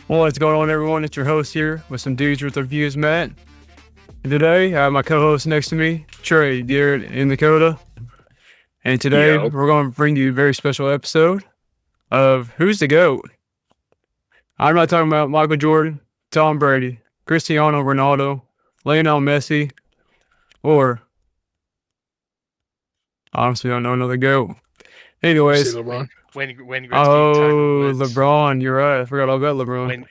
What's going on, everyone? It's your host here with some dudes with reviews, Matt. And today, I have my co-host next to me, Trey, Garrett, and Dakota. And today, Yo. we're going to bring you a very special episode of Who's the GOAT? I'm not talking about Michael Jordan, Tom Brady, Cristiano Ronaldo, Lionel Messi, or honestly, I don't know another GOAT. Anyways, LeBron. Wayne Gretzky, oh, Tiger Woods. LeBron, you're right. I forgot all about LeBron.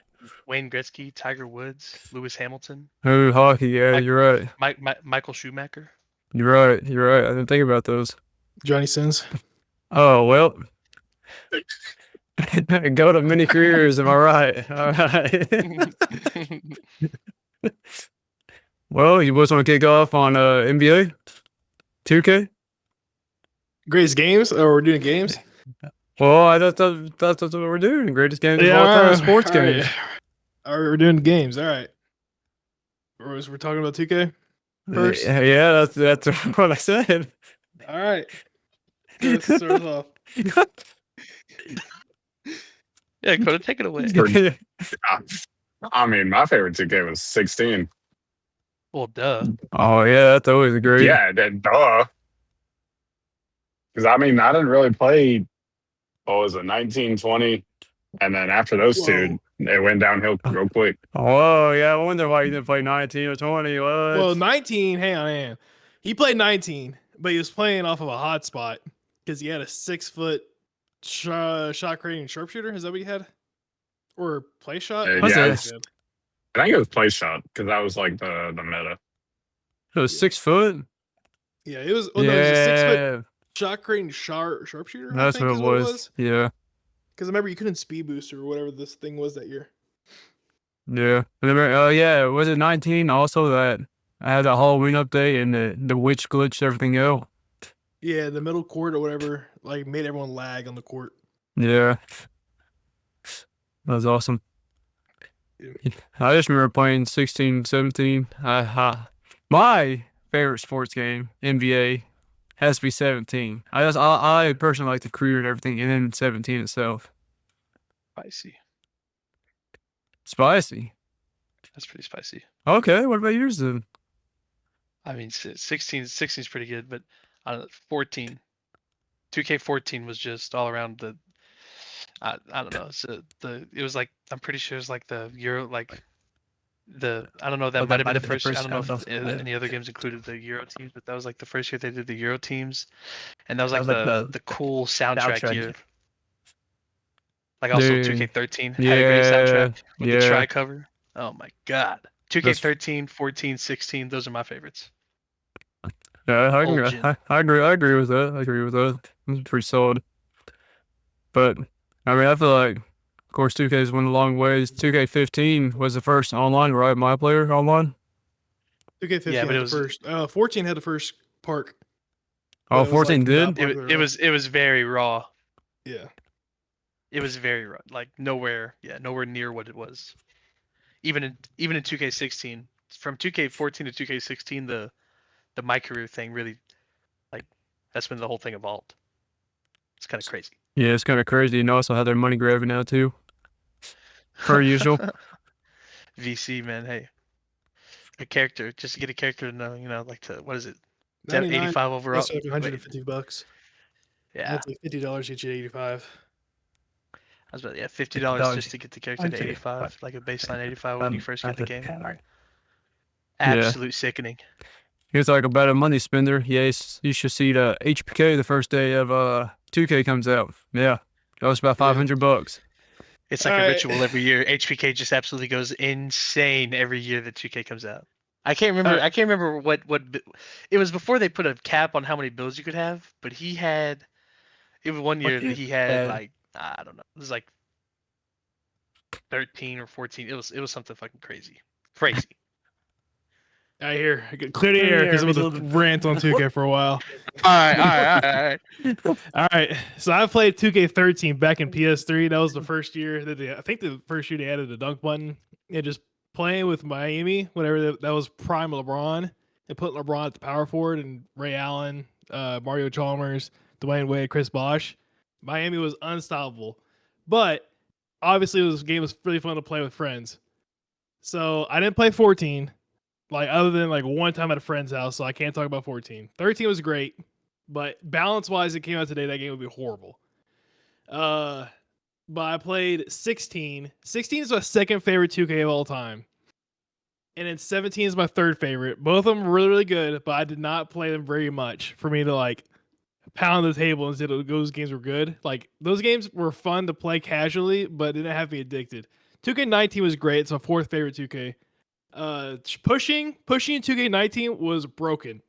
Wayne Gretzky, Tiger Woods, Lewis Hamilton, Oh, hockey, yeah, Mike- you're right. Michael Schumacher. You're right. You're right. I didn't think about those. Johnny Sins. Oh, well. Go to many careers, am I right? All right. Well, you boys want to kick off on NBA 2K? Greatest games? Or we're doing games? Well, I thought that's what we're doing. Greatest games of all time, sports games. All right, we're doing games. All right. We're talking about 2K first? Yeah, that's what I said. All right. Let's start us off. Yeah, Dakota, take it away. I mean, my favorite 2K was 16. Well, duh. Oh, yeah, that's always a great. Yeah, duh. Because, I mean, I didn't really play, what was it, 19, 20? And then after those two, it went downhill real quick. Oh, yeah, I wonder why you didn't play 19 or 20. What? Well, 19, hang on. He played 19, but he was playing off of a hotspot because he had a 6-foot shot creating sharpshooter. Is that what he had? Or play shot? Yeah, What's I that? think it was play shot because that was like the meta. It was 6 foot? Yeah, it was. Oh, yeah. no, it was a 6-foot shot creating sharpshooter. That's what it was. Yeah. Because remember, you couldn't speed boost or whatever this thing was that year. Yeah. Remember, yeah, was it 19 also that I had that Halloween update and the witch glitched everything out? Yeah, the middle court or whatever, like, made everyone lag on the court. Yeah. That was awesome. Yeah. I just remember playing 16, 17. My favorite sports game, NBA, has to be 17. I personally like the career and everything, and then 17 itself. Spicy. That's pretty spicy. Okay, what about yours then? I mean, 16 is pretty good, but 14. 2K14 was just all around the. I don't know. So it was like, I'm pretty sure it was like the Euro, like the, I don't know, that might have been the first. I don't know if any other games included the Euro teams, but that was like the first year they did the Euro teams, and that was like the cool soundtrack year. Like also 2K13 had a great soundtrack with the tri cover. Oh my god. 2K13, 14, 16, those are my favorites. Yeah, I agree with that. It's pretty solid. But I mean, I feel like, of course, 2K's went a long ways. 2K15 was the first online, right? My player online. 2K15 yeah, but had the first. 14 had the first park. Oh, 14 did? It was very raw. Yeah. It was very raw. Like nowhere near what it was. Even in 2K16, from 2K14 to 2K16, the my career thing really, like, that's when the whole thing evolved. It's kind of crazy. Yeah, it's kind of crazy. And also how they're money grabbing now too. Per usual. VC, man, hey. A character, just to get a character to know, like what is it? 85 overall. That's like $150. Yeah. That's like $50 get you 85. I was about, $50 just to get the character to 85, like a baseline 85 when you first get the game. Absolute sickening. Here's like about a money spender. Yes, you should see the HPK the first day of 2K comes out. Yeah, that was about $500. It's like a ritual every year. HPK just absolutely goes insane every year that 2K comes out. I can't remember what it was before they put a cap on how many builds you could have, but it was one year that he had like, I don't know, it was like 13 or 14. It was something fucking crazy. I hear. Clear the air because it was a rant on 2K for a while. All right. All right. So I played 2K13 back in PS3. That was the first year that I think the first year they added the dunk button. And just playing with Miami, whatever that was prime LeBron. They put LeBron at the power forward and Ray Allen, Mario Chalmers, Dwayne Wade, Chris Bosh. Miami was unstoppable. But obviously this game was really fun to play with friends. So I didn't play 14, like other than like one time at a friend's house. So I can't talk about 14. 13 was great, but balance wise, it came out today. That game would be horrible. But I played 16. 16 is my second favorite 2K of all time. And then 17 is my third favorite. Both of them were really, really good, but I did not play them very much for me to like pound the table and say those games were good. Like those games were fun to play casually, but didn't have me addicted. 2K19 was great. It's my fourth favorite 2K. Pushing in 2K19 was broken.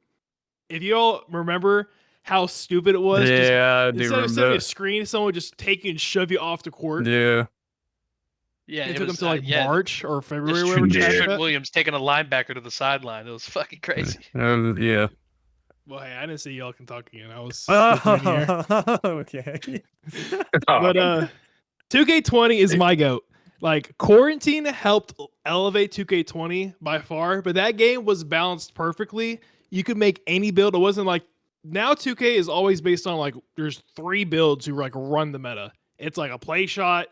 If you all remember how stupid it was, Yeah, I do instead of remember setting a that. screen, someone would just take you and shove you off the court. Yeah. Yeah, It it took them was to like yeah, March or February. Just Where we Yeah. Trent Williams taking a linebacker to the sideline. It was fucking crazy. Yeah. Well, hey, I didn't say y'all can talk again. I was slipping in here. Okay. But 2K20 is my goat. Like quarantine helped elevate 2K20 by far, but that game was balanced perfectly. You could make any build. It wasn't like now 2K is always based on like there's 3 builds who like run the meta. It's like a play shot,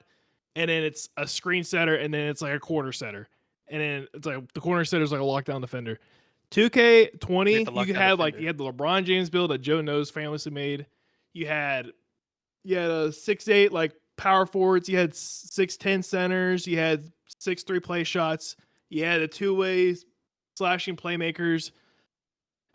and then it's a screen setter, and then it's like a corner setter, and then it's like the corner setter is like a lockdown defender. 2K20, you had like you had the LeBron James build that Joe Knows famously made. You had a 6'8" like power forwards. You had 6'10" centers. You had 6'3" play shots. You had a 2-way slashing playmakers.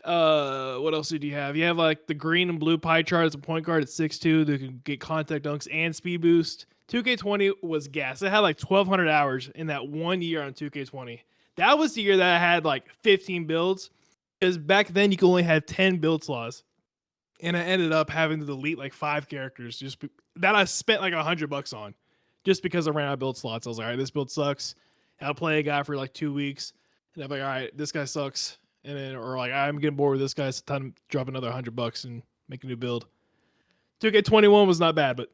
What else did you have? You have like the green and blue pie chart as a point guard at 6'2" that can get contact dunks and speed boost. 2K20 was gas. It had like 1,200 hours in that 1 year on 2K20. That was the year that I had like 15 builds, because back then you could only have 10 build slots, and I ended up having to delete like 5 characters that I spent like $100 on, just because I ran out of build slots. I was like, all right, this build sucks. And I'll play a guy for like 2 weeks, and I'm like, all right, this guy sucks, and then or like I'm getting bored with this guy, so time to drop another $100 and make a new build. 2K21 was not bad, but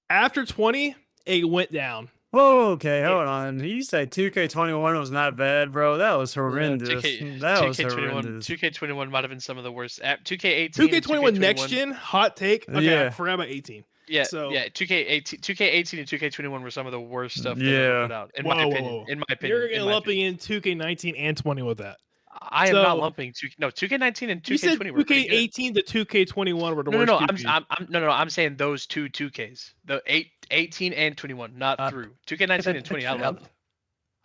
after 20, it went down. Whoa, okay, hold on. You say 2K21 was not bad, bro? That was horrendous. 2K21 might have been some of the worst. 2K18, 2K21 next gen, hot take. Okay, Yeah. I forgot about 18. Yeah, So- yeah. 2K18 and 2K21 were some of the worst stuff they Yeah. ever put out, in my opinion. Whoa. In my opinion. You're in my lumping opinion. in 2K19 and 20 with that. I am not So- lumping 2K19 and 2K20 You said were pretty good. 2K18 to 2K21 were the worst. No, 2Ks. I'm saying those 2Ks. The 18 and 21, not through. 2K19 and 20, I love.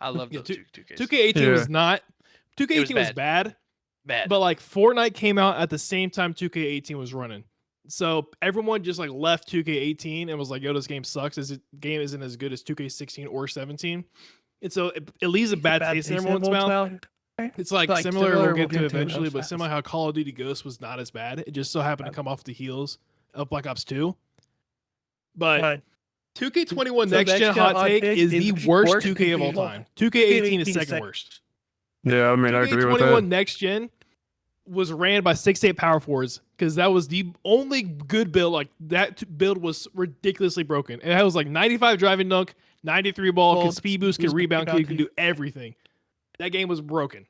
I love Yeah, those 2Ks. 2K18 Yeah. was not. 2K18 was bad, Bad. but like Fortnite came out at the same time 2K18 was running. So everyone just like left 2K18 and was like, "Yo, this game sucks. This game isn't as good as 2K16 or 17." And so it leaves a bad taste in everyone's mouth. It's like similar, we'll get to eventually, but similar how Call of Duty Ghosts was not as bad. It just so happened to come off the heels of Black Ops 2. But 2K21 So next gen hot take is the worst 2K of all 2K time. 2K18 is second worst. Yeah, I mean, I agree with 2K21 that. next gen was ran by 6'8" power forwards, because that was the only good build. Like that build was ridiculously broken. It was like 95 driving dunk, 93 ball, could speed boost, could rebound, could do everything. That game was broken.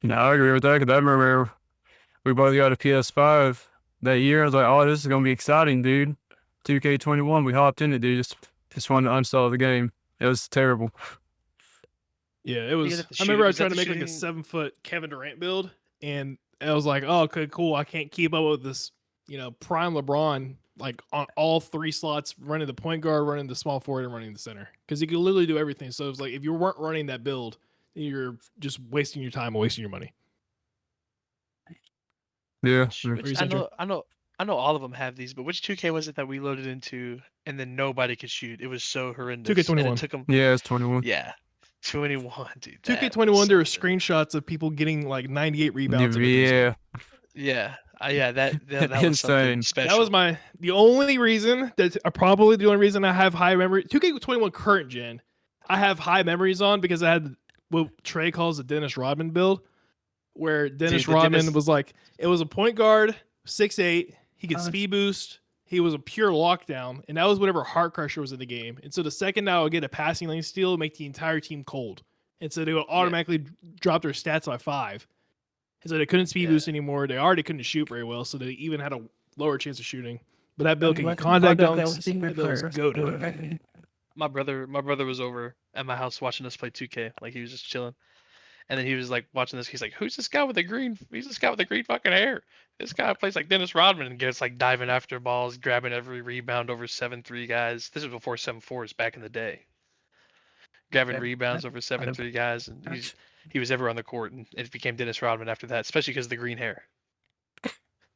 No, I agree with that, because I remember we both got a PS5 that year. I was like, oh, this is going to be exciting, dude. 2K21, we hopped in it, dude. Just wanted to uninstall the game. It was terrible. Yeah, it was. I remember I tried to make like a 7-foot Kevin Durant build, and I was like, oh, okay, cool. I can't keep up with this, prime LeBron, like on all 3 slots, running the point guard, running the small forward, and running the center. Because he could literally do everything. So it was like, if you weren't running that build, you're just wasting your time and wasting your money. Yeah. Which I know all of them have these, but which 2K was it that we loaded into and then nobody could shoot? It was so horrendous. 2K21. And it took them, Yeah, it's 21. yeah, 21, dude. 2K21, there were screenshots of people getting like 98 rebounds. Yeah. Yeah, that was Insane. something special. That was the only reason probably the only reason I have high memory. 2K21 current gen, I have high memories on, because I had what Trey calls the Dennis Rodman build, where Dennis Rodman was like, it was a point guard, 6'8", he could speed boost, he was a pure lockdown, and that was whenever Heart Crusher was in the game. And so the second I would get a passing lane steal, it would make the entire team cold. And so they would automatically drop their stats by 5. And so they couldn't speed boost anymore. They already couldn't shoot very well, so they even had a lower chance of shooting. But that build can get contact dunks. That build was goated. my brother was over at my house watching us play 2K. Like he was just chilling, and then he was like watching this. He's like, "Who's this guy with the green? He's this guy with the green fucking hair. This guy plays like Dennis Rodman and gets like diving after balls, grabbing every rebound over 7-3 guys. This is before 7-4s back in the day. Grabbing rebounds over 7-3 guys, and he was ever on the court, and it became Dennis Rodman after that, especially because of the green hair.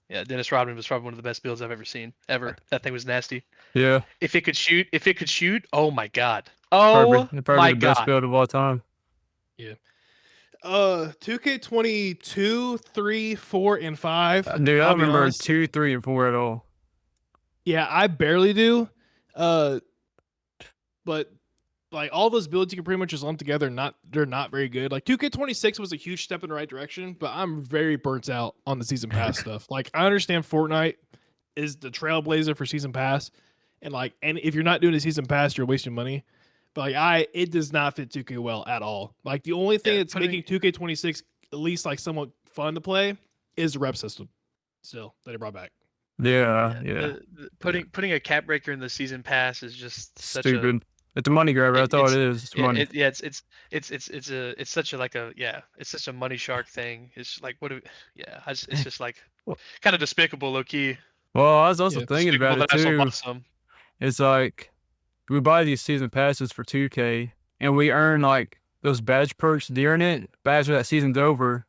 Yeah, Dennis Rodman was probably one of the best builds I've ever seen. Ever. That thing was nasty. Yeah, If it could shoot, oh my god. probably Oh probably my the best god. build of all time. 2K22, 3, 4, and 5. Dude, I I'll don't be remember honest. 2, 3, and 4 at all. Yeah, I barely do. But like all those builds you can pretty much just lump together, they're not very good. Like 2K26 was a huge step in the right direction, but I'm very burnt out on the season pass stuff. Like I understand Fortnite is the trailblazer for season pass, and if you're not doing a season pass, you're wasting money. But it does not fit 2K well at all. Like the only thing that's making 2K26 at least like somewhat fun to play is the rep system. Still that they brought back. Yeah. Putting a cap breaker in the season pass is just such Stupid. It's a money grabber. That's all it is. It's money. it's such it's such a money shark thing. It's like it's just like kind of despicable, low key. Well, I was also thinking about it too. Awesome. It's like we buy these season passes for 2K, and we earn like those badge perks during it. But after that season's over,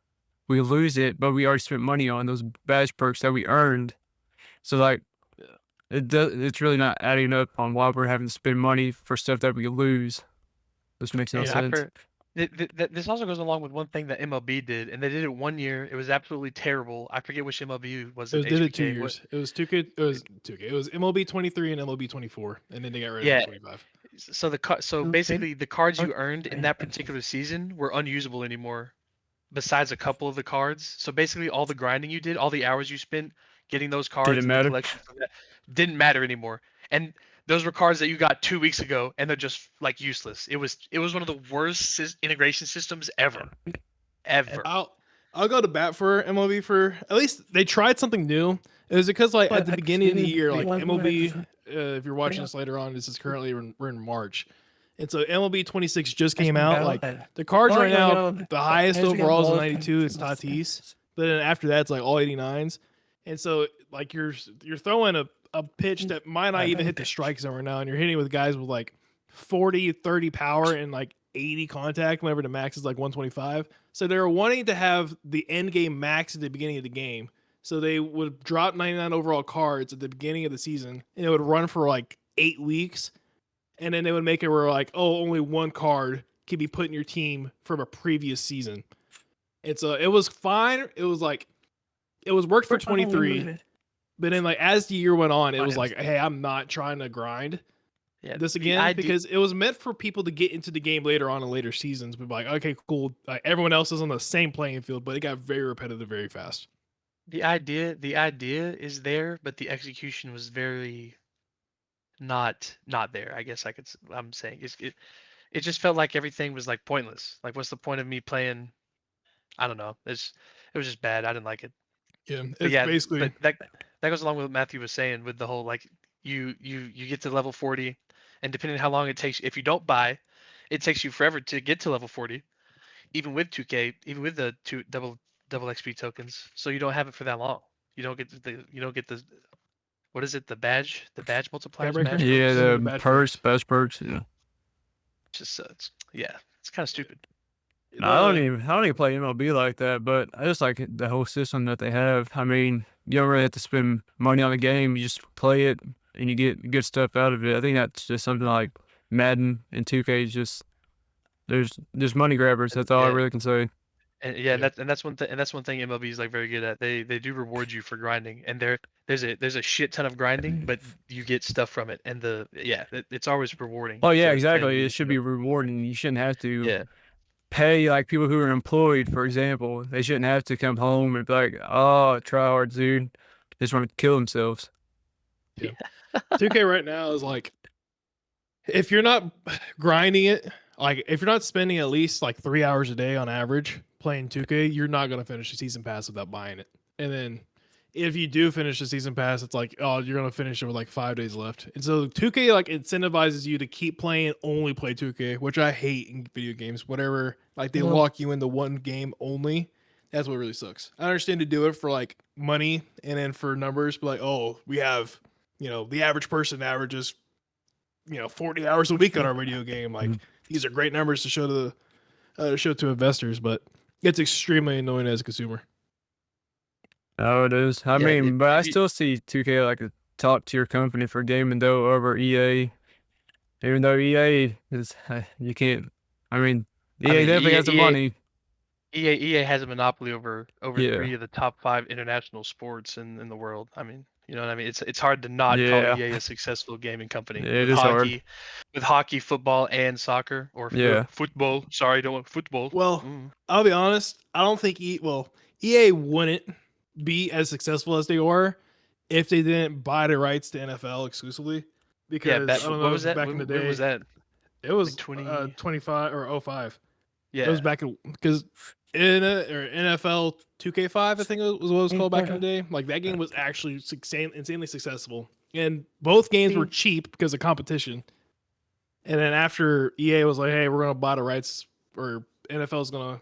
we lose it, but we already spent money on those badge perks that we earned. So like, it's really not adding up on why we're having to spend money for stuff that we lose. This makes no sense. This also goes along with one thing that MLB did, and they did it 1 year. It was absolutely terrible. I forget which MLB was. It did it 2 years. It was 2K. It was 2K. It was MLB 23 and MLB 24, and then they got rid of 25. So basically, the cards you earned in that particular season were unusable anymore. Besides a couple of the cards, so basically all the grinding you did, all the hours you spent getting those cards, Didn't matter. the collection from that, didn't matter anymore. And those were cards that you got 2 weeks ago, and they're just like useless. It was one of the worst integration systems ever. I'll go to bat for MLB for at least they tried something new. It was because at the beginning of the year, like MLB, if you're watching this later on, this is currently we're in March. And so MLB 26 just came out. Like the cards right now, the highest overall is a 92. It's Tatis, but then after that, it's like all 89s. And so like you're throwing a pitch that might not even hit the strike zone right now, and you're hitting with guys with like 40, 30 power and like 80 contact whenever the max is like 125. So they were wanting to have the end game max at the beginning of the game. So they would drop 99 overall cards at the beginning of the season, and it would run for like 8 weeks. And then they would make it where like, oh, only one card can be put in your team from a previous season. And so it was fine. It was worked for 23. But then like as the year went on, it was like, hey, I'm not trying to grind this again because it was meant for people to get into the game later on in later seasons. But like, okay, cool. Like, everyone else is on the same playing field, but it got very repetitive very fast. The idea is there, but the execution was very not there. I guess I'm saying it just felt like everything was like pointless. Like, what's the point of me playing? I don't know. It was just bad. I didn't like it. Yeah, basically. But that goes along with what Matthew was saying with the whole like you get to level 40, and depending on how long it takes, if you don't buy, it takes you forever to get to level 40, even with 2K, even with the double XP tokens. So you don't have it for that long. You don't get the what is it? The badge multipliers. Yeah, the perks, best perks. Yeah. Just it's kind of stupid. No, I don't even play MLB like that, but I just like the whole system that they have. I mean, you don't really have to spend money on the game. You just play it and you get good stuff out of it. I think that's just something like Madden and 2K is just there's money grabbers. That's all I really can say. And that's one thing. And that's one thing MLB is like very good at. They do reward you for grinding, and there's a shit ton of grinding, but you get stuff from it, and it's always rewarding. Oh yeah, exactly. It should be rewarding. You shouldn't have to pay like people who are employed, for example. They shouldn't have to come home and be like, oh, try hard, dude. They just want to kill themselves. Yeah. 2K right now is like, if you're not grinding it, like if you're not spending at least like 3 hours a day on average playing 2K, you're not going to finish the season pass without buying it. And then if you do finish the season pass, it's like, oh, you're gonna finish it with like 5 days left. And so 2K like incentivizes you to keep playing, only play 2K, which I hate in video games. Whatever, like they lock you into one game only. That's what really sucks. I understand to do it for like money and then for numbers, but like, oh, we have, the average person averages, 40 hours a week on our video game. Like these are great numbers to show to investors, but it's extremely annoying as a consumer. Oh, it is. I mean, but I still see 2K like a top tier company for gaming though over EA. Even though EA is, you can't. I mean, EA definitely has the money. EA has a monopoly over Yeah. 3 of the top 5 international sports in the world. I mean, you know what I mean? It's hard to not call Yeah. EA a successful gaming company. It is hard. With hockey, football, and soccer, or football. Sorry, don't want football. Well, I'll be honest. I don't think EA wouldn't be as successful as they were if they didn't buy the rights to NFL exclusively. Because I don't know, what was that? Back in the day, when was that? It was Like 25 or 05. Yeah, it was back in because NFL 2K5, I think it was what it was called back in the day. Like that game was actually insanely successful, and both games were cheap because of competition. And then after EA was like, "Hey, we're gonna buy the rights," or NFL's gonna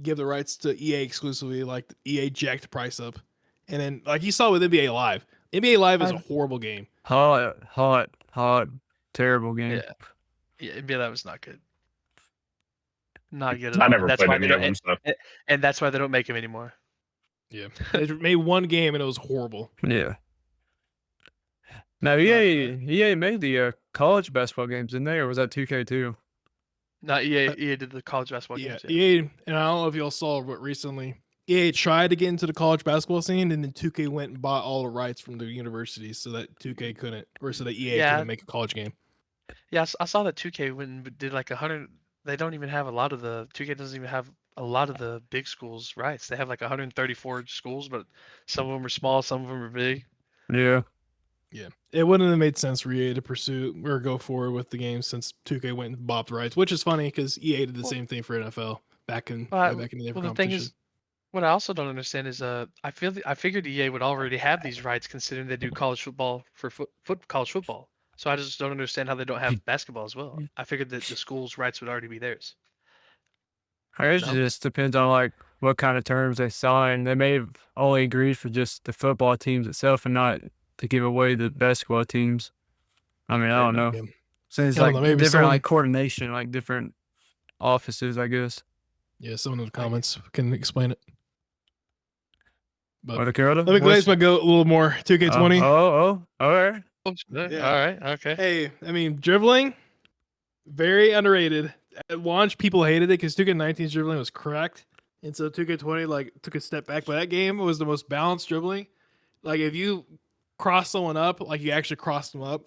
give the rights to EA exclusively, like EA jacked the price up. And then, like you saw with NBA Live, NBA Live is a horrible game. Hot, terrible game. Yeah, NBA Live was not good. Not good at I all. never That's played why any they of them. So. and that's why they don't make them anymore. Yeah, they made one game and it was horrible. Yeah. Now EA made the college basketball games, didn't they, or was that 2K too? No, EA did the college basketball games. Yeah, EA, and I don't know if y'all saw what recently. EA tried to get into the college basketball scene, and then 2K went and bought all the rights from the universities so that 2K couldn't, or so that EA couldn't make a college game. Yeah, I saw that 2K went and did like 100. They don't even have a lot of the 2K doesn't even have a lot of the big schools rights. They have like 134 schools, but some of them are small, some of them are big. Yeah. Yeah, it wouldn't have made sense for EA to pursue or go forward with the game since 2K went and bought the rights, which is funny because EA did the same thing for NFL back in the day for competition. The thing is, what I also don't understand is I figured EA would already have these rights considering they do college football for college football. So I just don't understand how they don't have basketball as well. I figured that the school's rights would already be theirs. I guess it just depends on like what kind of terms they sign. They may have only agreed for just the football teams itself and not to give away the basketball teams. I mean, I don't know. So it's like different like coordination, like different offices, I guess. Yeah, someone in the comments can explain it. But let me glaze my goat a little more. 2K20. All right. Yeah. All right. Okay. Hey, I mean, dribbling, very underrated. At launch, people hated it because 2K19's dribbling was cracked. And so 2K20 like took a step back. But that game was the most balanced dribbling. Like if you cross someone up, like you actually crossed them up.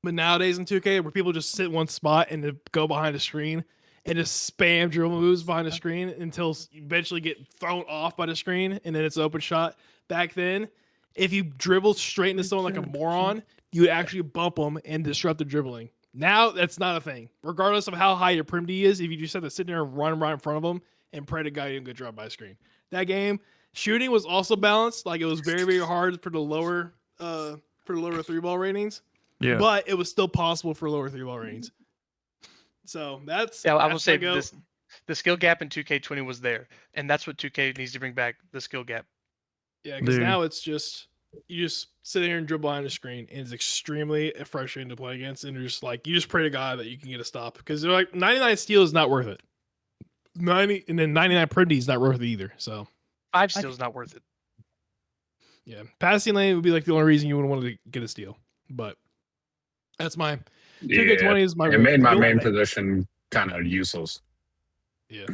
But nowadays in 2K, where people just sit in one spot and then go behind a screen and just spam dribble moves behind the screen until you eventually get thrown off by the screen and then it's an open shot. Back then, if you dribbled straight into someone like a moron, you would actually bump them and disrupt the dribbling. Now that's not a thing. Regardless of how high your prim D is, if you just have to sit there and run right in front of them and pray to God you don't get dropped by a screen. That game, shooting was also balanced. Like it was very, very hard for the lower 3-ball ratings. Yeah. But it was still possible for lower 3-ball ratings. So that's I will say this: the skill gap in 2K20 was there, and that's what 2K needs to bring back, the skill gap. Yeah, because now it's just you just sit there and dribble behind the screen, and it's extremely frustrating to play against. And just like you just pray to God that you can get a stop because they're like 99 steal is not worth it. 90 and then 99 prim D is not worth it either. So 5 steal is not worth it. Yeah, passing lane would be like the only reason you would want to get a steal, but that's my 2K20 is my. It made my main position kind of useless. Yeah.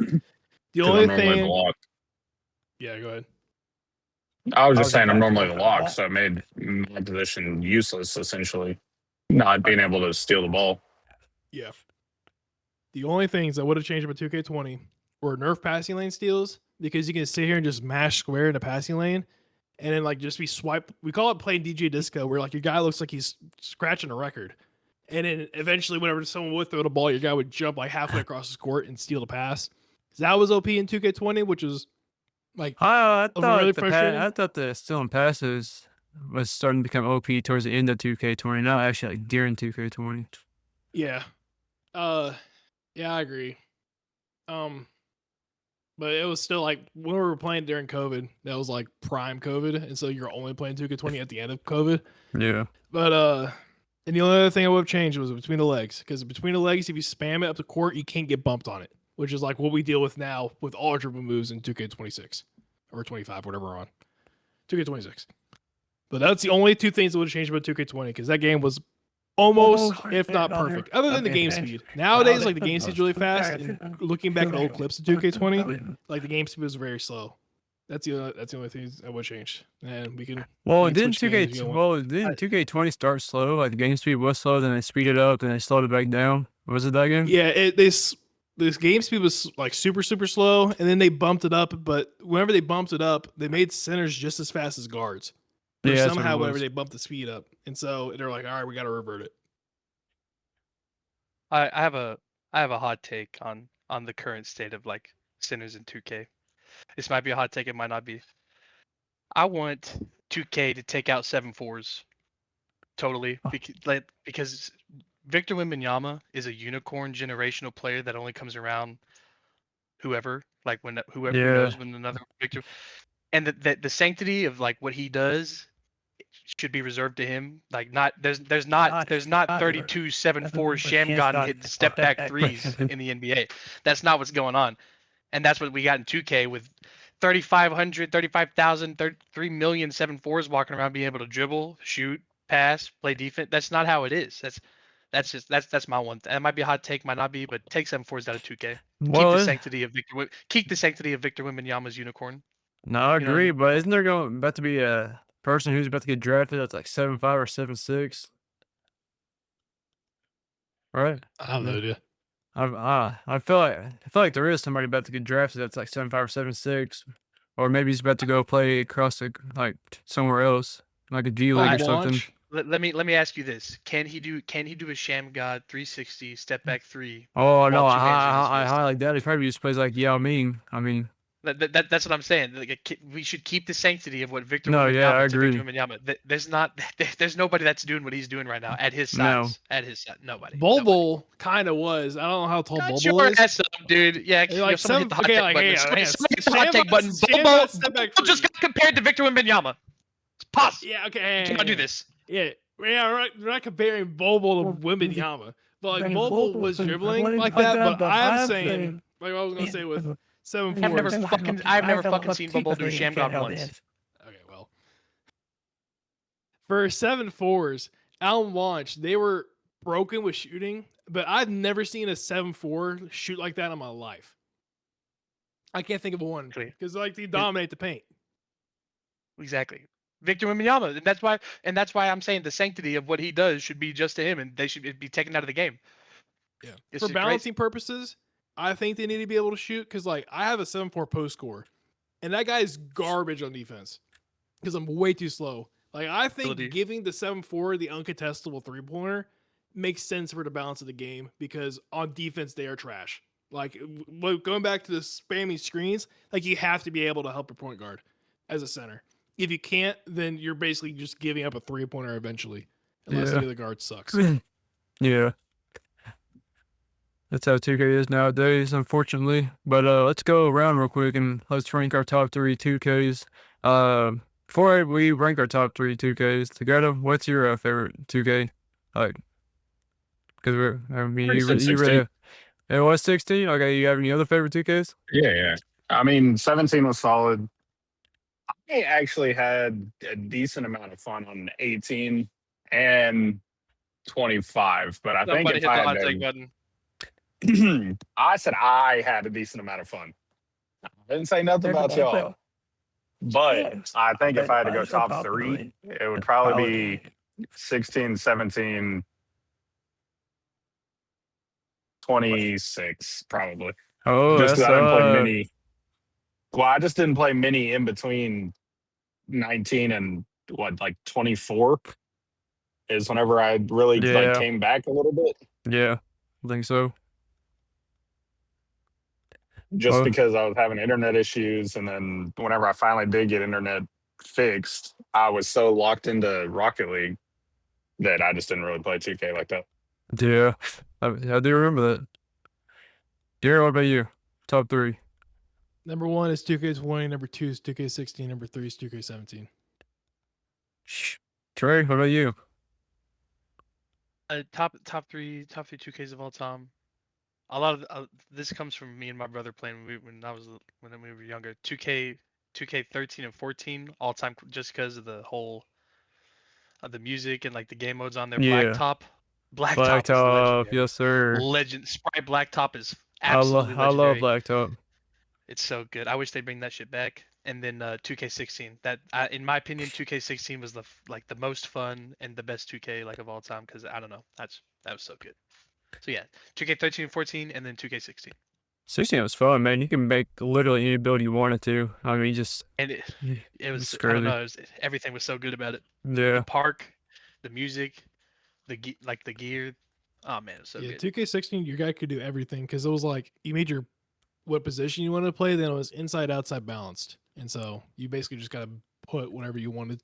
The only thing. Yeah, go ahead. I was just saying I'm normally the lock, so it made my position useless essentially. Not being able to steal the ball. Yeah. The only things that would have changed about 2K20 were nerf passing lane steals because you can sit here and just mash square in a passing lane. And then like just be swipe. We call it playing DJ Disco, where like your guy looks like he's scratching a record. And then eventually, whenever someone would throw the ball, your guy would jump like halfway across the court and steal the pass. So that was OP in 2K20, which is Like, I really thought frustrating? I thought the stealing passes was starting to become OP towards the end of 2K20, not actually like during 2K20. yeah. Yeah, I agree. But it was still like when we were playing during COVID, that was like prime COVID, and so you're only playing 2K20 at the end of COVID. Yeah. But and the only other thing I would have changed was between the legs, because between the legs, if you spam it up the court, you can't get bumped on it, which is like what we deal with now with all dribble moves in 2K26 or 25, whatever we're on. 2K26. But that's the only two things that would have changed about 2K20, because that game was almost, if not perfect, other than the game speed. Nowadays, like the game speed's really fast, and looking back at old clips of 2K20, like the game speed was very slow. That's the only thing I would change. And we can. Well, we can didn't switch games if you want. didn't 2K20 start slow? Like the game speed was slow, then they speed it up, then they slowed it back down. Was it that game? Yeah, this game speed was like super slow, and then they bumped it up. But whenever they bumped it up, they made centers just as fast as guards. Or Yeah, that's what it somehow, whenever was. they bumped the speed up, and so they're like, "All right, we got to revert it." I have a hot take on the current state of like centers in 2K. This might be a hot take, it might not be. I want 2K to take out 7-4s totally, because Victor Wembanyama is a unicorn generational player that only comes around whoever who Yeah. knows when another Victor, and the sanctity of like what he does should be reserved to him. Like there's not 32 7-4 Sham God hitting step back threes in the NBA. That's not what's going on. And that's what we got in 2K with 3,500, 35,000, 3 million 7-4s walking around being able to dribble, shoot, pass, play defense. That's not how it is. That's my one. That might be a hot take, might not be, but take 7-4s out of 2K. Well, Keep the sanctity of Victor Wembanyama's unicorn. no, I You know what I agree, mean? but isn't there about to be a person who's about to get drafted that's like 7'5" or 7'6"? Right? I don't know, dude. I feel like there is somebody about to get drafted that's like 7'5" or 7'6", or maybe he's about to go play across like somewhere else, like a G League or something. Launch? Let me ask you this: Can he do a Sham God 360 step back three? Oh no, while two hands are I dismissed? highlight that. He probably just plays like Yao Ming. I mean, That's what I'm saying. Like, we should keep the sanctity of what Victor no, yeah, I Wembanyama to Victor agree. Wembanyama. There's nobody that's doing what he's doing right now at his No. size. At his size, nobody. Bobo kind of was. I don't know how tall Got Bobo your is. ass up, dude. Yeah, Like somebody hit the hot okay, take like button. yeah, Somebody yeah. hit the hot take button. Sham Bobo God step back just three. got compared to Victor Wembanyama. Pause. Yeah, okay. You cannot do this. Yeah, right. We're not comparing Bobo to Wembanyama, but like Bobo was dribbling like that. But I'm saying, like I was gonna say with 7'4". I've never fucking seen Bobo do Sham God once. Okay, well, for 7'4s, Allen launch, they were broken with shooting, but I've never seen a 7'4 shoot like that in my life. I can't think of one because like they dominate the paint. Exactly. Victor Wembanyama, and that's why I'm saying the sanctity of what he does should be just to him, and they should be taken out of the game. Yeah. It's For just balancing purposes, I think they need to be able to shoot because like I have a 7'4 post score, and that guy is garbage on defense because I'm way too slow. Like I think giving the 7'4 the uncontestable 3-pointer makes sense for the balance of the game because on defense they are trash. Like going back to the spammy screens, like you have to be able to help your point guard as a center. If you can't, then you're basically just giving up a 3-pointer eventually, unless the other guard sucks. Yeah. That's how 2K is nowadays, unfortunately. But let's go around real quick and let's rank our top 3 2Ks. Before we rank our top 3 2Ks together, what's your favorite 2K? Like, because you really. It was 16? Okay, you have any other favorite 2Ks? Yeah. I mean, 17 was solid. I actually had a decent amount of fun on 18 and 25, but I think if I had to, I said I had a decent amount of fun. I didn't say nothing about y'all. But I think if I had to go top 3, it would probably be 16, 17, 26, probably. Oh, just that's because I didn't play many. Well, I just didn't play many in between 19 and 24 is whenever I really came back a little bit. Yeah, I think so. just Oh, because I was having internet issues. And then whenever I finally did get internet fixed, I was so locked into Rocket League that I just didn't really play 2K like that. yeah. I do remember that. Gary, what about you? Top 3. Number 1 is 2K20. Number 2 is 2K16. Number 3 is 2K17. Trey, what about you? Top 3 2Ks of all time. A lot of this comes from me and my brother playing when we were younger. 2K13 and 14 all time, just because of the whole the music and like the game modes on there. Yeah. Blacktop is Blacktop, legendary. yes sir. Sprite Blacktop is absolutely I love legendary. Blacktop. It's so good. I wish they bring that shit back. And then 2K16. That in my opinion, 2K16 was the most fun and the best 2K like of all time, because I don't know, that was so good. So yeah, 2K13 and 14, and then 2K16. 16 was fun, man. You can make literally any build you wanted to. I mean, just And it was I crazy. don't know, everything was so good about it. Yeah. The park, the music, the gear. Oh man, it was so Yeah, good. 2K16, your guy could do everything because it was like you made your what position you wanted to play, then it was inside, outside, balanced, and so you basically just gotta put whatever you wanted.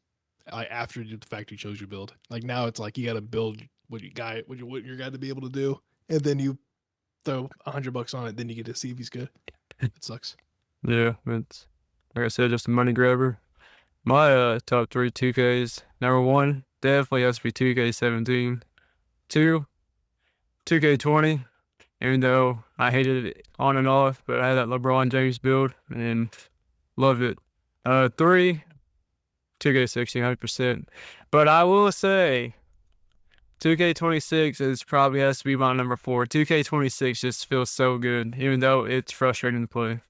After the fact you chose your build. Like now, it's like you gotta build what your guy to be able to do, and then you throw $100 on it, then you get to see if he's good. It sucks. Yeah, it's like I said, just a money grabber. My top 3 2Ks. Number 1 definitely has to be 2K17. 2, 2K20. Even though I hated it on and off, but I had that LeBron James build and loved it. 3, 2K16, 100%. But I will say, 2K26 is probably has to be my number 4. 2K26 just feels so good, even though it's frustrating to play.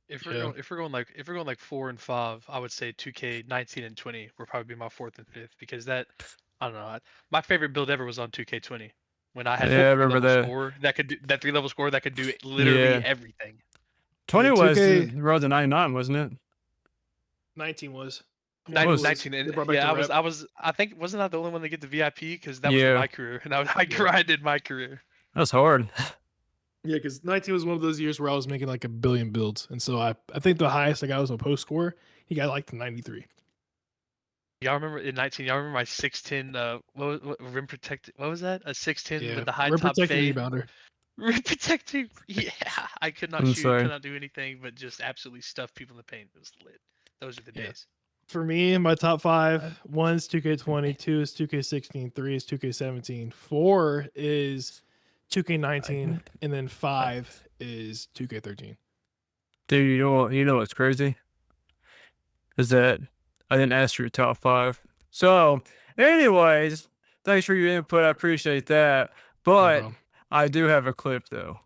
If we're going like 4 and 5, I would say 2K19 and 20 would probably be my 4th and 5th, because that, I don't know, my favorite build ever was on 2K20 when I had Yeah, I remember that. score that could do that 3-level score that could do literally everything. 20 Yeah, was 2K Road to 99, wasn't it? 19 was. 19, and They brought back yeah, the rep. I think wasn't I the only one to get the VIP, because that was Yeah. my career, and I grinded my career. That was hard. Yeah, because 19 was one of those years where I was making like 1 billion builds, and so I think the highest I got was a post score. He got like 93. Y'all remember in 19? Y'all remember my 6'10" what rim protect? What was that? A 6'10" with the high rim top protecting fade. rebounder. Rim protecting. Yeah, I could not shoot, Insane. could not do anything, but just absolutely stuff people in the paint. It was lit. Those are the Yeah. days. For me, my top 5, 1 is 2K20, 2 is 2K16, 3 is 2K17, 4 is 2K19, and then 5 is 2K13. Dude, you know what's crazy? Is that I didn't ask for your top 5. So, anyways, thanks for your input. I appreciate that. But problem. I do have a clip though.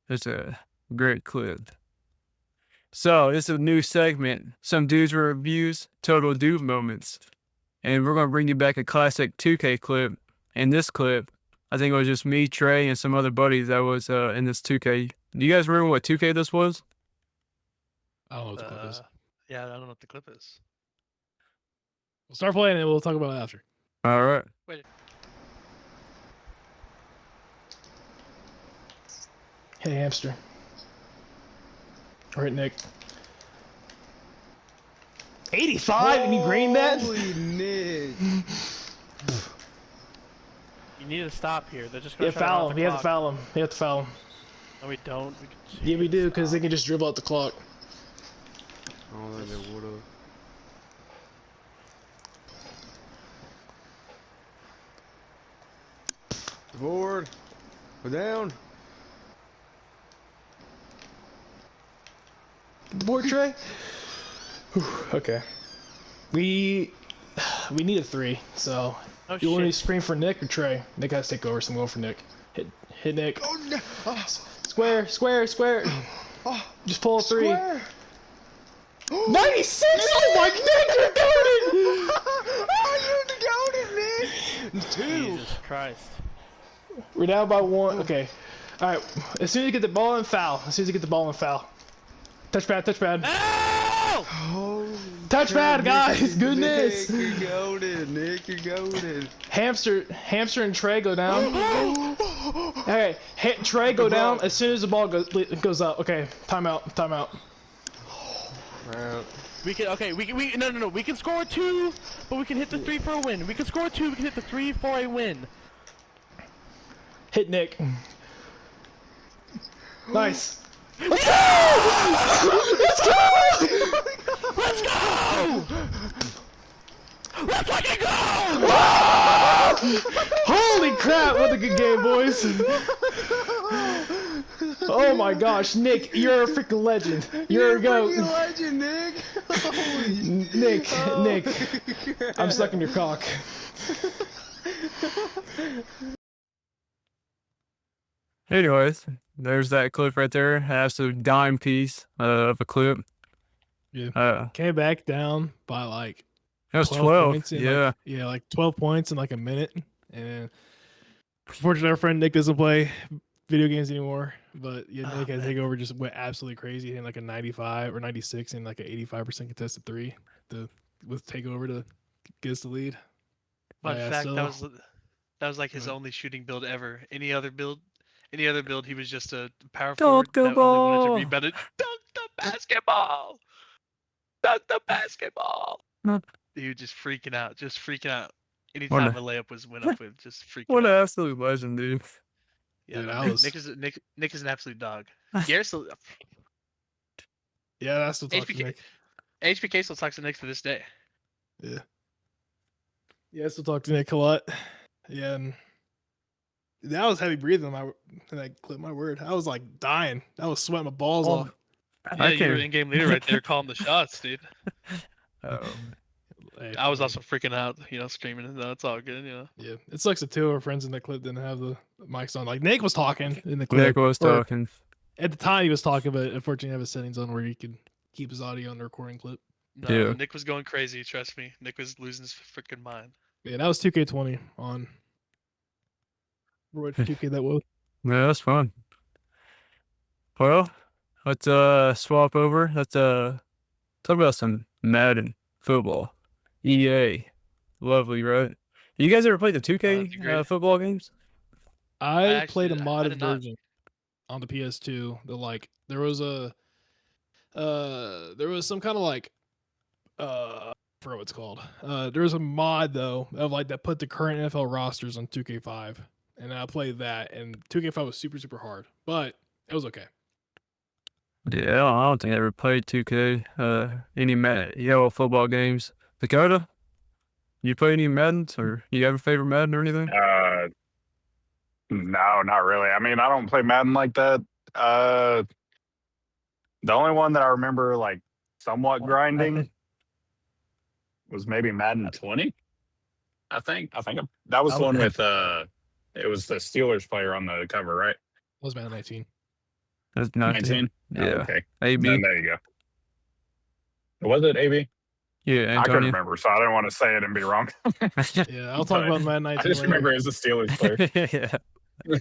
It's a great clip. So it's a new segment. Some dudes reviews, total dude moments. And we're gonna bring you back a classic 2K clip. In this clip, I think it was just me, Trey, and some other buddies that was in this 2K. Do you guys remember what 2K this was? I don't know what the clip is. Yeah, I don't know what the clip is. We'll start playing and we'll talk about it after. All right. Wait. Hey, hamster. All right, Nick. 85, and you green that? Holy Nick. You need to stop here. They're just Yeah, going to foul him. You have to foul him. You have to foul him. No, we don't. Yeah, we do, because they can just dribble out the clock. I don't think they would've. Board. Go down. Board tray? Okay. We need a 3, so Oh, you want me to shit. scream for Nick or Trey? Nick has to take over, so I'm going for Nick. Hit Nick. Oh no. Oh, Square. oh, Just pull a 3. square. 96! Oh my Nick, you're doing it! Oh, you're the goated, man. 2. Jesus Christ. We're down by 1. Okay. Alright, as soon as you get the ball and foul. Touchpad. No! Oh. Touchpad, guys. Goodness. Nick, you're golden. Nick, you're golden. Hamster and Trey go down. Okay, Trey go down as soon as the ball goes up. Okay, timeout. Bro. We can no. We can score 2, but we can hit the 3 for a win. We can score 2, we can hit the 3 for a win. Hit Nick. Nice. Let's go! Let's fucking go! Holy crap! What a good game, boys. Oh my gosh, Nick, you're a freaking legend. You're a goat. Freaking legend, Nick. Nick, I'm sucking your cock. Anyways, there's that clip right there. Absolute dime piece of a clip. Yeah. Came back down by like That was 12 12. points in Yeah. like 12 points in like a minute. And unfortunately, our friend Nick doesn't play video games anymore. But yeah, Nick had takeover just went absolutely crazy in like a 95 or 96 and like an 85% contested 3 with takeover to get us the lead. Fun Yeah, fact, so- that was like his only shooting build ever. Any other build, he was just a power Dunk forward the that only wanted to ball. rebound it. Dunk the basketball. Dunk the basketball. Not- He was just freaking out. Anytime What a- a layup went up with, just freaking What an out. absolute legend, dude. Yeah, Dude, no, I was- Nick is an absolute dog. Garrett still, Yeah, that's the talk to HBK Nick. HBK still talks to Nick to this day. Yeah, I still talk to Nick a lot. Yeah, and that was heavy breathing in that clip. My word, I was like dying. I was sweating my balls Oh, off. Yeah, you were can't- in-game leader right there, calling the shots, dude. Oh. Hey, I was also freaking out, screaming. No, it's all good, Yeah, it sucks that 2 of our friends in that clip didn't have the mics on. Like Nick was talking in the clip. Nick was or talking. At the time, he was talking, but unfortunately, I have his settings on where he can keep his audio on the recording clip. No, Yeah. Nick was going crazy. Trust me, Nick was losing his freaking mind. Yeah, that was 2K20 on. What 2K that was? Yeah, that's fun. Well, let's swap over. Let's talk about some Madden football. EA. Lovely, right? You guys ever played the 2K that'd be great. football games? I played a I modded did not. version on the PS2. There was some kind of like I forgot what it's called. There was a mod though of like that put the current NFL rosters on 2K5, and I played that. And 2K5 was super hard, but it was okay. Yeah, I don't think I ever played 2K. Any yellow football games. Dakota, you play any Maddens, or you have a favorite Madden or anything? No, not really. I mean, I don't play Madden like that. The only one that I remember like somewhat grinding was maybe Madden 20. I think that was the one with it was the Steelers player on the cover, right? It was Madden 19. That's 19. Yeah. Okay. AB. Then there you go. Was it AB? Yeah, I couldn't Antonio. remember, so I didn't want to say it and be wrong. Yeah, I'll talk about Madden 19. I just later. remember it as a Steelers player. Yeah.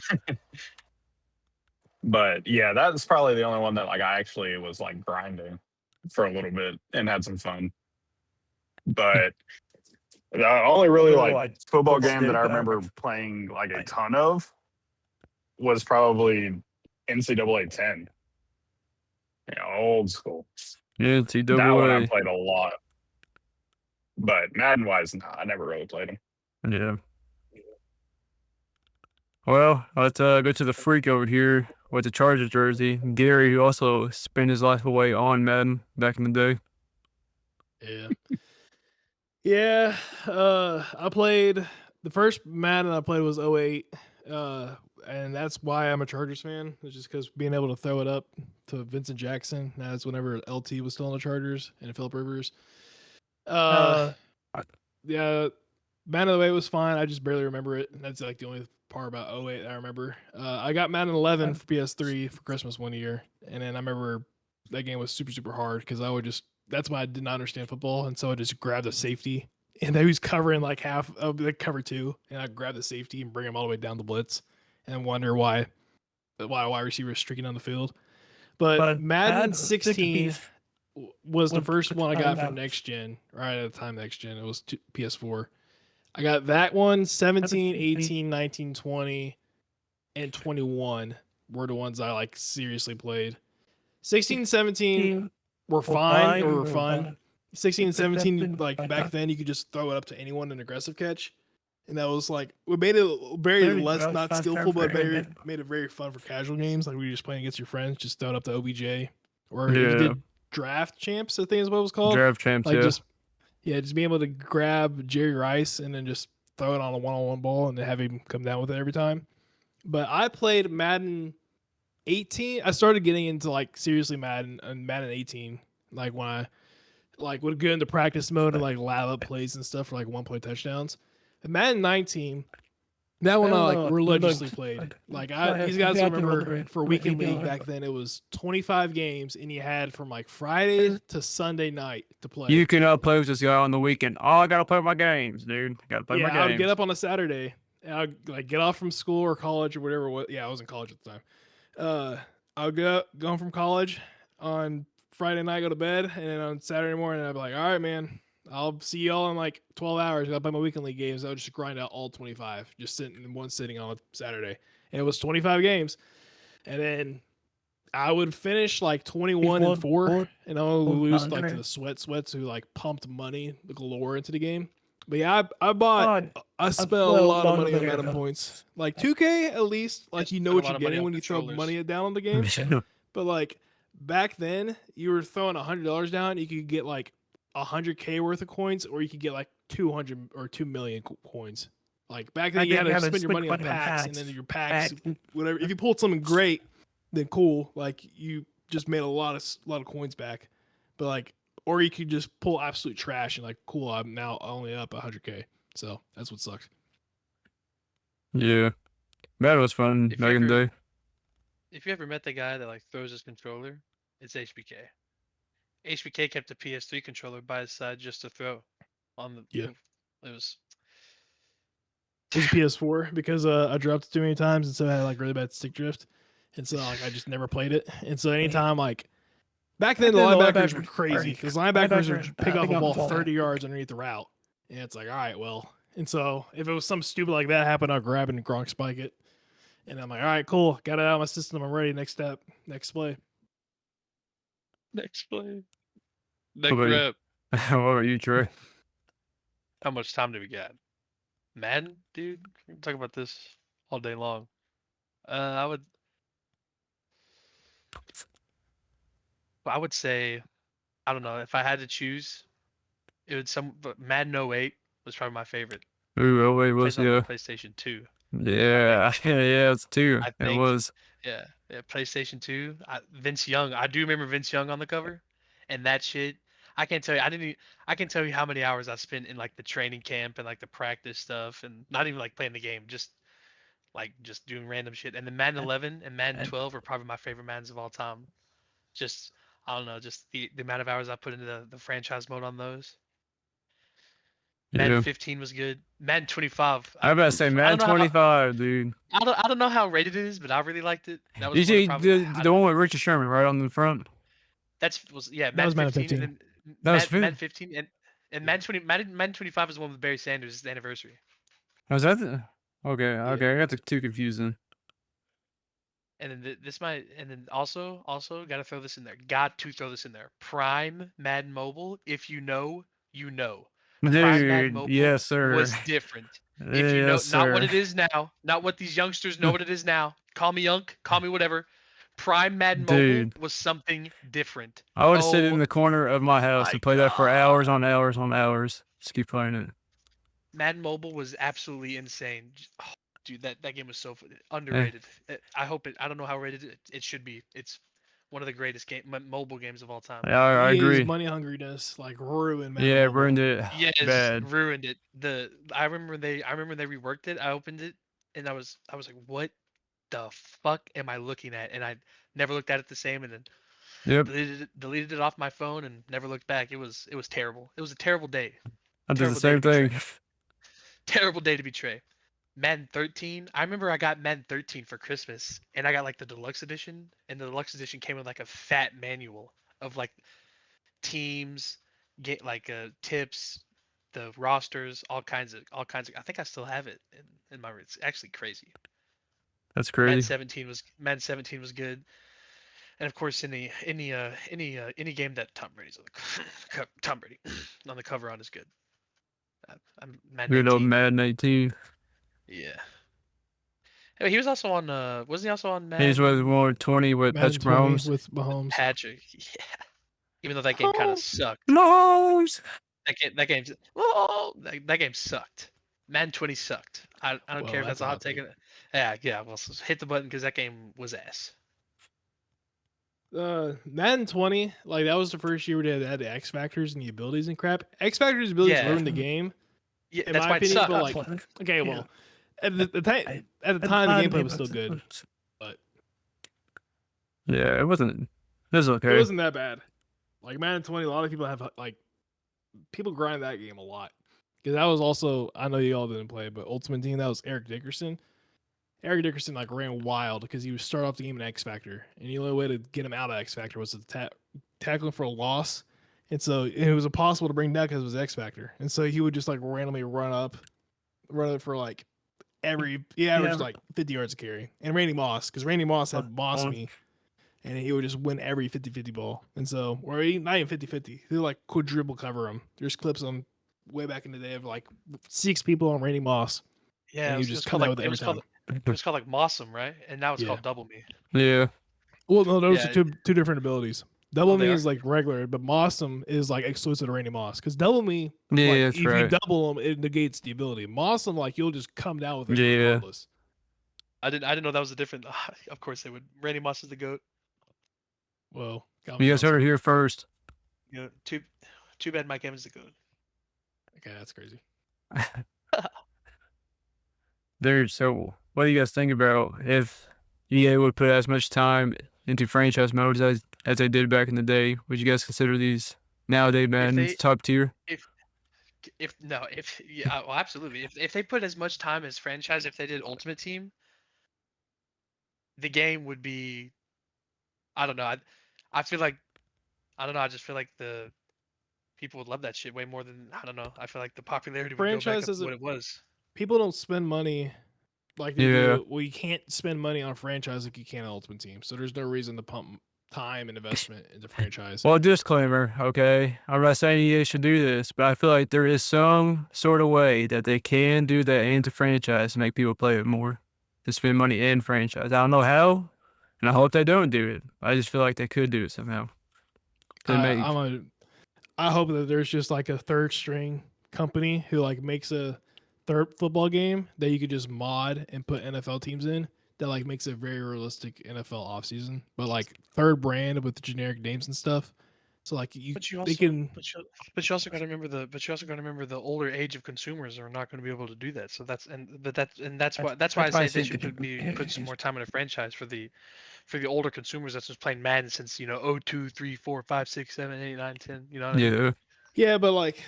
But yeah, that's probably the only one that like I actually was like grinding for a little bit and had some fun. But the only really like football game that I remember playing like a ton of was probably NCAA 10. Yeah, old school. Yeah, That one I NCAA. played a lot. But Madden wise, no, I never really played them. Yeah. Well, let's go to the freak over here with the Chargers jersey. Gary, who also spent his life away on Madden back in the day. Yeah. Yeah. I played the first Madden I played was 08. And that's why I'm a Chargers fan. It's just because being able to throw it up to Vincent Jackson. That's whenever LT was still on the Chargers and Philip Rivers. Yeah. Madden 08 was fine. I just barely remember it. That's like the only part about 08 I remember. I got Madden 11 for PS3 for Christmas one year. And then I remember that game was super hard because that's why I did not understand football. And so I just grabbed a safety and he was covering like half of the cover 2. And I grabbed the safety and bring him all the way down the blitz and wonder why wide receiver is streaking on the field. But Madden 16, was the first one I got from next gen. Right at the time, next gen it was PS4. I got that one. 17, 18, 19, 20, and 21 were the ones I like seriously played. 16, 17 were fine or were fun. 16 and 17, like back then, you could just throw it up to anyone in aggressive catch. And that was like, we made it very less, not skillful, but made it very fun for casual games. Like we were just playing against your friends, just throw it up to OBJ. Or if you did draft champs, I think is what it was called. Draft champs, like just being able to grab Jerry Rice and then just throw it on a one-on-one ball and then have him come down with it every time. But I played Madden 18. I started getting into like seriously Madden 18. Like when I like would get into practice mode and like lab up plays and stuff for like 1-play touchdowns. And Madden 19, that one I like religiously played. Like these guys remember for weekend league back then it was 25 games and you had from like Friday to Sunday night to play. You can play with this guy on the weekend. Oh, I gotta play my games, dude. Gotta play my games. I would get up on a Saturday and I'd like get off from school or college or whatever. I was in college at the time. I would go home from college on Friday night, go to bed, and then on Saturday morning I'd be like, all right, man, I'll see y'all in like 12 hours. I'll play my weekend league games. I would just grind out all 25, just sitting in one sitting on a Saturday. And it was 25 games. And then I would finish like 21-4, and I would lose like to the sweats who like pumped money galore into the game. But yeah, I spent a lot of money on Madden points. Like 2K, at least, like you know what you're getting when you throw money down on the game. But like back then, you were throwing $100 down, you could get like 100K worth of coins, or you could get like 200 or 2 million coins. Like back then, you had to spend your money on packs, and then your packs, whatever. If you pulled something great, then cool. Like you just made a lot of coins back. But like, or you could just pull absolute trash and like, cool, I'm now only up 100K. So that's what sucks. Yeah, that was fun back in the day. If you ever met the guy that like throws his controller, it's HBK. HBK kept a PS3 controller by his side just to throw on the. Yeah. It was PS4 because I dropped it too many times, and so I had like really bad stick drift, and so like I just never played it. And so anytime like back then the linebackers were crazy because linebackers would pick up a ball 30 yards underneath the route, and it's like, all right, well, and so if it was something stupid like that happened, I'd grab it and Gronk spike it, and I'm like, all right, cool, got it out of my system, I'm ready. Next step, next play. Next play. Next rep. What about you, Trey? How much time do we got? Madden, dude? We can talk about this all day long. I would say, I don't know, if I had to choose, it would but Madden 08 was probably my favorite. Ooh, 08 was, yeah. PlayStation 2. Yeah, yeah, it's 2. It was. Yeah, PlayStation 2. Vince Young. I do remember Vince Young on the cover, and that shit. I can't tell you. I can tell you how many hours I spent in like the training camp and like the practice stuff, and not even like playing the game, just doing random shit. And then Madden 11 and Madden 12 are probably my favorite Maddens of all time. Just I don't know, just the amount of hours I put into the franchise mode on those. Madden 15 was good. Madden 25. I about to say Madden 25, dude. I don't know how rated it is, but I really liked it. That was you see the one with Richard Sherman right on the front. That was Madden 15. That was Madden 15 and Madden 25 is the one with Barry Sanders. It's the anniversary. Was that okay? I got the two confusing. And then also gotta throw this in there. Got to throw this in there. Prime Madden Mobile. If you know, you know. Dude, yes, sir. Was different. If you know, not what it is now, not what these youngsters know what it is now. Call me Unk, call me whatever. Prime Madden Mobile was something different. I would sit in the corner of my house and play that for hours on hours on hours. Just keep playing it. Madden Mobile was absolutely insane. Oh, dude, that game was so underrated. I don't know how rated it should be. It's one of the greatest mobile games of all time. Yeah, I agree. Money hungriness like ruined. Ruined it. Yes, bad. Ruined it. I remember they reworked it. I opened it and I was like, what the fuck am I looking at? And I never looked at it the same. And then deleted it off my phone and never looked back. It was terrible. It was a terrible day. I did the same thing. Terrible day to betray. Madden 13. I remember I got Madden 13 for Christmas, and I got like the deluxe edition, and the deluxe edition came with like a fat manual of like, teams, get like tips, the rosters, all kinds of. I think I still have it in my. It's actually crazy. That's Madden crazy. 17 was good, and of course any game that Tom Brady's on the Tom Brady on the cover on is good. I'm Madden Good old 18. Madden 18. Yeah. Hey, he was also on. Wasn't he also on Madden? He's with more 20 with Madden Patrick 20 Mahomes. with Mahomes. Patrick. Yeah. Even though that game kind of sucked. Mahomes. That game sucked. Madden 20 sucked. I don't Well, care if that's that's a hot take. Yeah. Well, so hit the button because that game was ass. Madden 20, like that was the first year where they had the X factors and the abilities and crap. X factors abilities Yeah. ruined the game, Yeah, in that's my why it opinion. sucked. But like, okay, well, at the time, the gameplay was still good. But Yeah, it wasn't. It was okay. it wasn't that bad. Like Madden 20, a lot of people have like people grind that game a lot because that was also, I know you all didn't play, but Ultimate Team, that was Eric Dickerson. Eric Dickerson like ran wild because he would start off the game in X Factor, and the only way to get him out of X Factor was to tackle him for a loss, and so it was impossible to bring down because it was X Factor, and so he would just like randomly run it for like he averaged like 50 yards a carry, and Randy Moss, because Randy Moss had bossed me, and he would just win every 50-50 ball, and so or not even 50-50, he would like quadruple cover him. There's clips on way back in the day of like 6 people on Randy Moss, Yeah, and it you was, just it was come called out like with it every time. it was called like Mossum, right? And now it's Yeah. called Double Me. Yeah. Well, no, those Yeah. are two different abilities. Double they Me are? is like regular, but Mossum is like exclusive to Randy Moss. Because Double Me, Yeah, like, that's if right. you double him, it negates the ability. Mossum, like you'll just come down with it Yeah. regardless. I didn't know that was a different. Of course they would. Randy Moss is the goat. Well, You guys heard it here first. You know, too bad Mike Evans is the goat. Okay, that's crazy. So what do you guys think about if EA would put as much time into franchise modes as they did back in the day? Would you guys consider these nowadays Madden's top tier? Well, absolutely. If they put as much time as franchise, if they did Ultimate Team, the game would be. I don't know. I feel like I don't know. I just feel like the people would love that shit way more than I don't know. I feel like the popularity would go back Franchise up to what it was. People don't spend money like they Yeah. do. Well, you can't spend money on a franchise like you can on Ultimate Team. So there's no reason to pump time and investment into franchise. Well, disclaimer, okay? I'm not saying EA should do this, but I feel like there is some sort of way that they can do that into franchise to make people play it more, to spend money in franchise. I don't know how, and I hope they don't do it. I just feel like they could do it somehow. I hope that there's just like a third string company who like makes a third football game that you could just mod and put NFL teams in that like makes it very realistic NFL offseason, but like third brand with generic names and stuff. So like But you they also, can. but you also got to remember the older age of consumers are not going to be able to do that. So that's why I say they should put some more time in a franchise for the older consumers that's just playing Madden since 02, 3, 4, 5, 6, 7, 8, 9, 10. You know what I mean? Yeah. Yeah, but like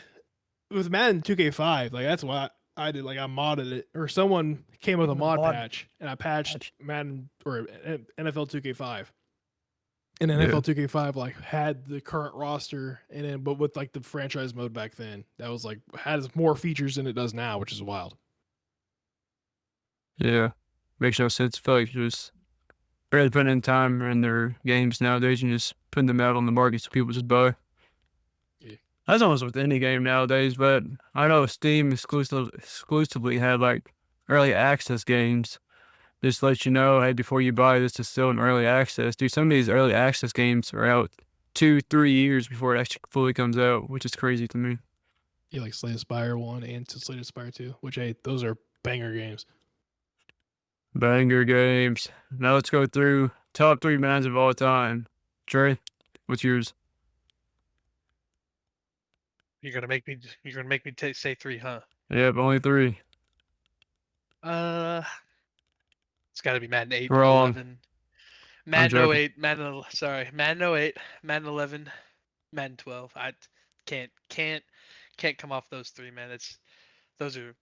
with Madden 2K5, like that's why I did. Like I modded it, or someone came with a mod patch, and I patched Madden or NFL 2K5. And NFL 2K5 like had the current roster, and then but with like the franchise mode back then, that was like has more features than it does now, which is wild. Yeah. Makes no sense. I feel like just barely putting in time in their games nowadays and just putting them out on the market so people just buy. Yeah. That's almost with any game nowadays, but I know Steam exclusively had like early access games. Just to let you know, hey, before you buy this, is still in early access. Dude, some of these early access games are out 2-3 years before it actually fully comes out, which is crazy to me. Yeah, like Slay the Spire 1 and Slay the Spire 2, which those are banger games. Banger games. Now let's go through top 3 Maddens of all time. Trey, what's yours? You're gonna make me say 3, huh? Yep, only 3. It's got to be Madden 8, Wrong. 11, Madden joking. 08, Madden 08, Madden 11, Madden 12. I can't come off those 3, man. Those are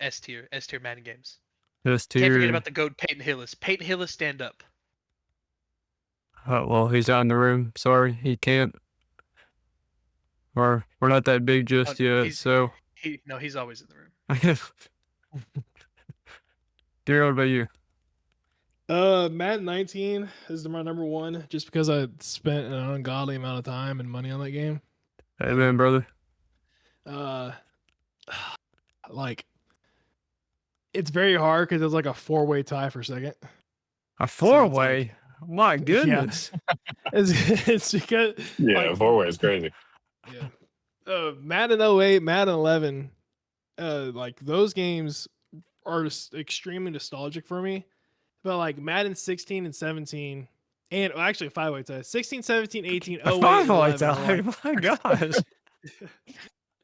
S tier Madden games. This Can't forget tier. about the GOAT Peyton Hillis. Peyton Hillis, stand up. Oh, well, he's out in the room. Sorry, he can't. we're not that big just yet. So he's always in the room. I guess. Dear, what about you? Madden 19 is my number one, just because I spent an ungodly amount of time and money on that game. Hey man, brother. Like, it's very hard because it's like a 4-way tie for second. A 4-way? My goodness. It's because Yeah, 4-way is crazy. Yeah. Madden 08, Madden 11, like those games are just extremely nostalgic for me. But like Madden 16 and 17, and actually 5-way tie, 16, 17, 18, 08, A and 5-way 11 are tie. My gosh.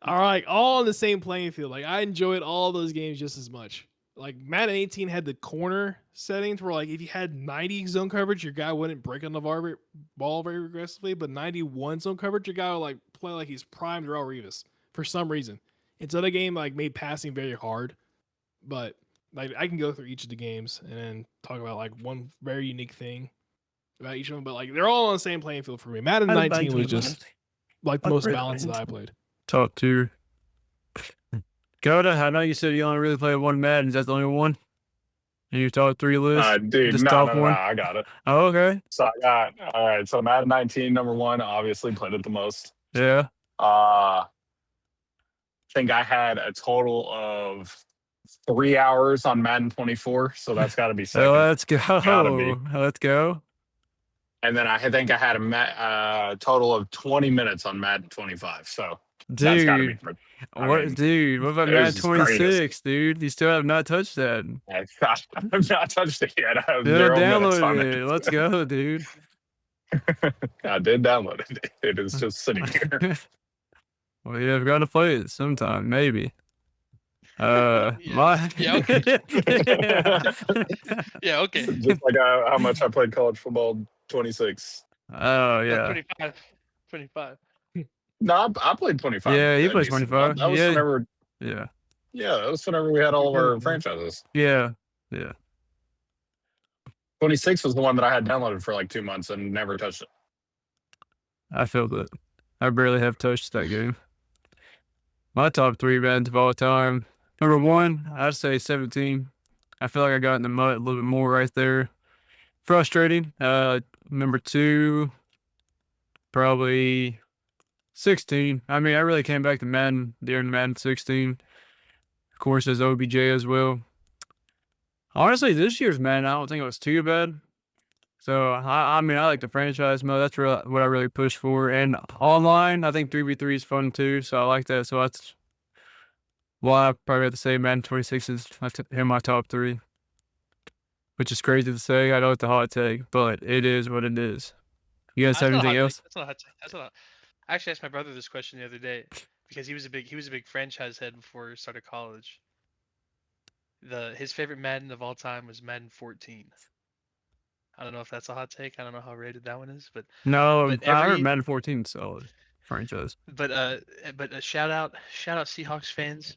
are like all on the same playing field. Like I enjoyed all those games just as much. Like Madden 18 had the corner settings where like if you had 90 zone coverage, your guy wouldn't break on the ball very aggressively, but 91 zone coverage, your guy would like play like he's primed Darrelle Revis for some reason. And so the game like made passing very hard. But like I can go through each of the games and then talk about like one very unique thing about each of them. But like they're all on the same playing field for me. Madden 19 was just like the most balanced that I played. Top 2. Coda, I know you said you only really played one Madden. Is that the only one? In your top 3 list? Dude, Just no, top no, one? I got it. Oh, okay. So I got, all right, so Madden 19, number 1, obviously played it the most. Yeah. I think I had a total of 3 hours on Madden 24, so that's got to be second. Let's go. Gotta be. Let's go. And then I think I had a total of 20 minutes on Madden 25, so that's got to be. Dude. What about it Madden was 26, dude? You still have not touched that. I've not touched it yet. I have Still 0 minutes on downloaded it. it. Let's go, dude. I did download it. It is just sitting here. Well, yeah, I've got to play it sometime, maybe. Yeah, okay. Yeah, okay. Just like how much I played college football 26. Oh, yeah. 25. No, I played 25. Yeah, he plays Decent. 25. That was Yeah. whenever. Yeah. Yeah, that was whenever we had all of our franchises. Yeah. Yeah. 26 was the one that I had downloaded for like 2 months and never touched it. I feel that. I barely have touched that game. My top 3 bands of all time. Number 1, I'd say 17. I feel like I got in the mud a little bit more right there. Frustrating. Number 2, probably 16. I mean, I really came back to Madden during Madden 16. Of course, there's OBJ as well. Honestly, this year's Madden, I don't think it was too bad. So, I mean, I like the franchise mode. That's what I really push for. And online, I think 3v3 is fun too. So, I like that. So, that's why I probably have to say Madden 26 is in my top 3. Which is crazy to say. I know it's a hot take, but it is what it is. You guys have anything else? That's not a hot take. That's not. I actually asked my brother this question the other day because he was a big franchise head before he started college. His favorite Madden of all time was Madden 14. I don't know if that's a hot take. I don't know how rated that one is, but No, but I heard Madden 14 solid franchise. But a shout out Seahawks fans.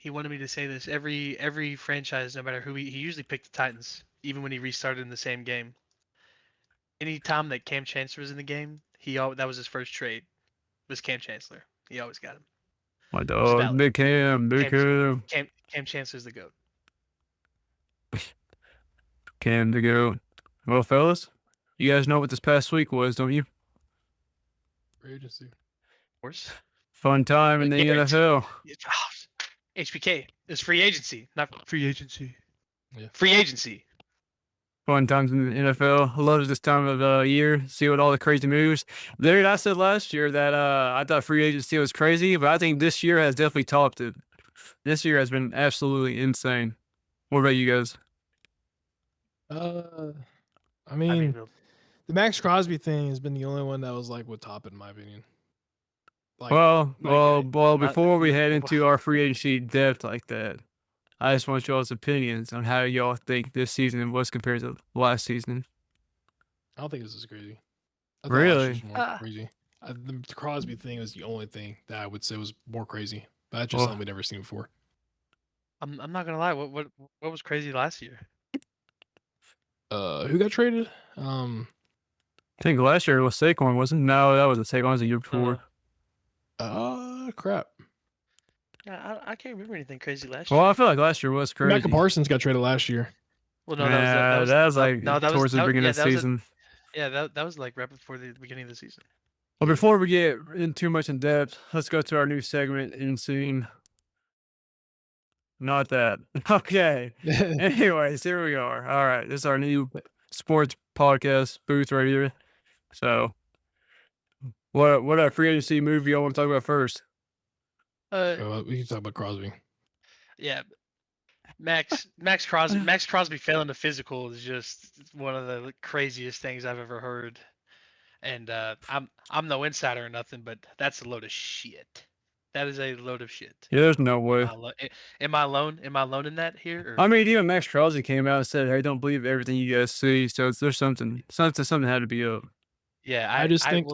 He wanted me to say this. Every franchise, no matter who he usually picked the Titans, even when he restarted in the same game. Anytime that Cam Chancellor was in the game, that was his first trade. Was Cam Chancellor. He always got him. My dog, Big Cam. Cam Chancellor's the GOAT. Cam the GOAT. Well, fellas, you guys know what this past week was, don't you? Free agency. Of course. Fun time in the NFL. HBK. It's free agency, not free agency. Yeah. Free agency. Fun times in the NFL. I love this time of year. See what all the crazy moves. Dude, I said last year that I thought free agency was crazy, but I think this year has definitely topped it. This year has been absolutely insane. What about you guys? I mean, the Max Crosby thing has been the only one that was like what top in my opinion. Like, well, before we head into our free agency depth like that, I just want y'all's opinions on how y'all think this season was compared to last season. I don't think this is crazy. I thought Really? last year was more crazy. The Crosby thing was the only thing that I would say was more crazy. But that's just something we've never seen before. I'm not gonna lie. What was crazy last year? Who got traded? I think last year it was Saquon, wasn't it? No, that was a Saquon. It was the year before. Crap. Yeah, I can't remember anything crazy last year. Well, I feel like last year was crazy. Micah Parsons got traded last year. Well, no, that was like towards the beginning of the season. That was like right before the beginning of the season. Well, before we get in too much in depth, let's go to our new segment in scene. Not that. Okay. Anyways, here we are. All right. This is our new sports podcast booth right here. So, what free agency movie y'all want to talk about first? We can talk about Crosby. Yeah, Max Crosby failing the physical is just one of the craziest things I've ever heard. And I'm no insider or nothing, but that's a load of shit. That is a load of shit. Yeah, there's no way. Am I alone? Am I alone in that here? Or? I mean, even Max Crosby came out and said, "Hey, don't believe everything you guys see." So there's something had to be up. Yeah, I just think.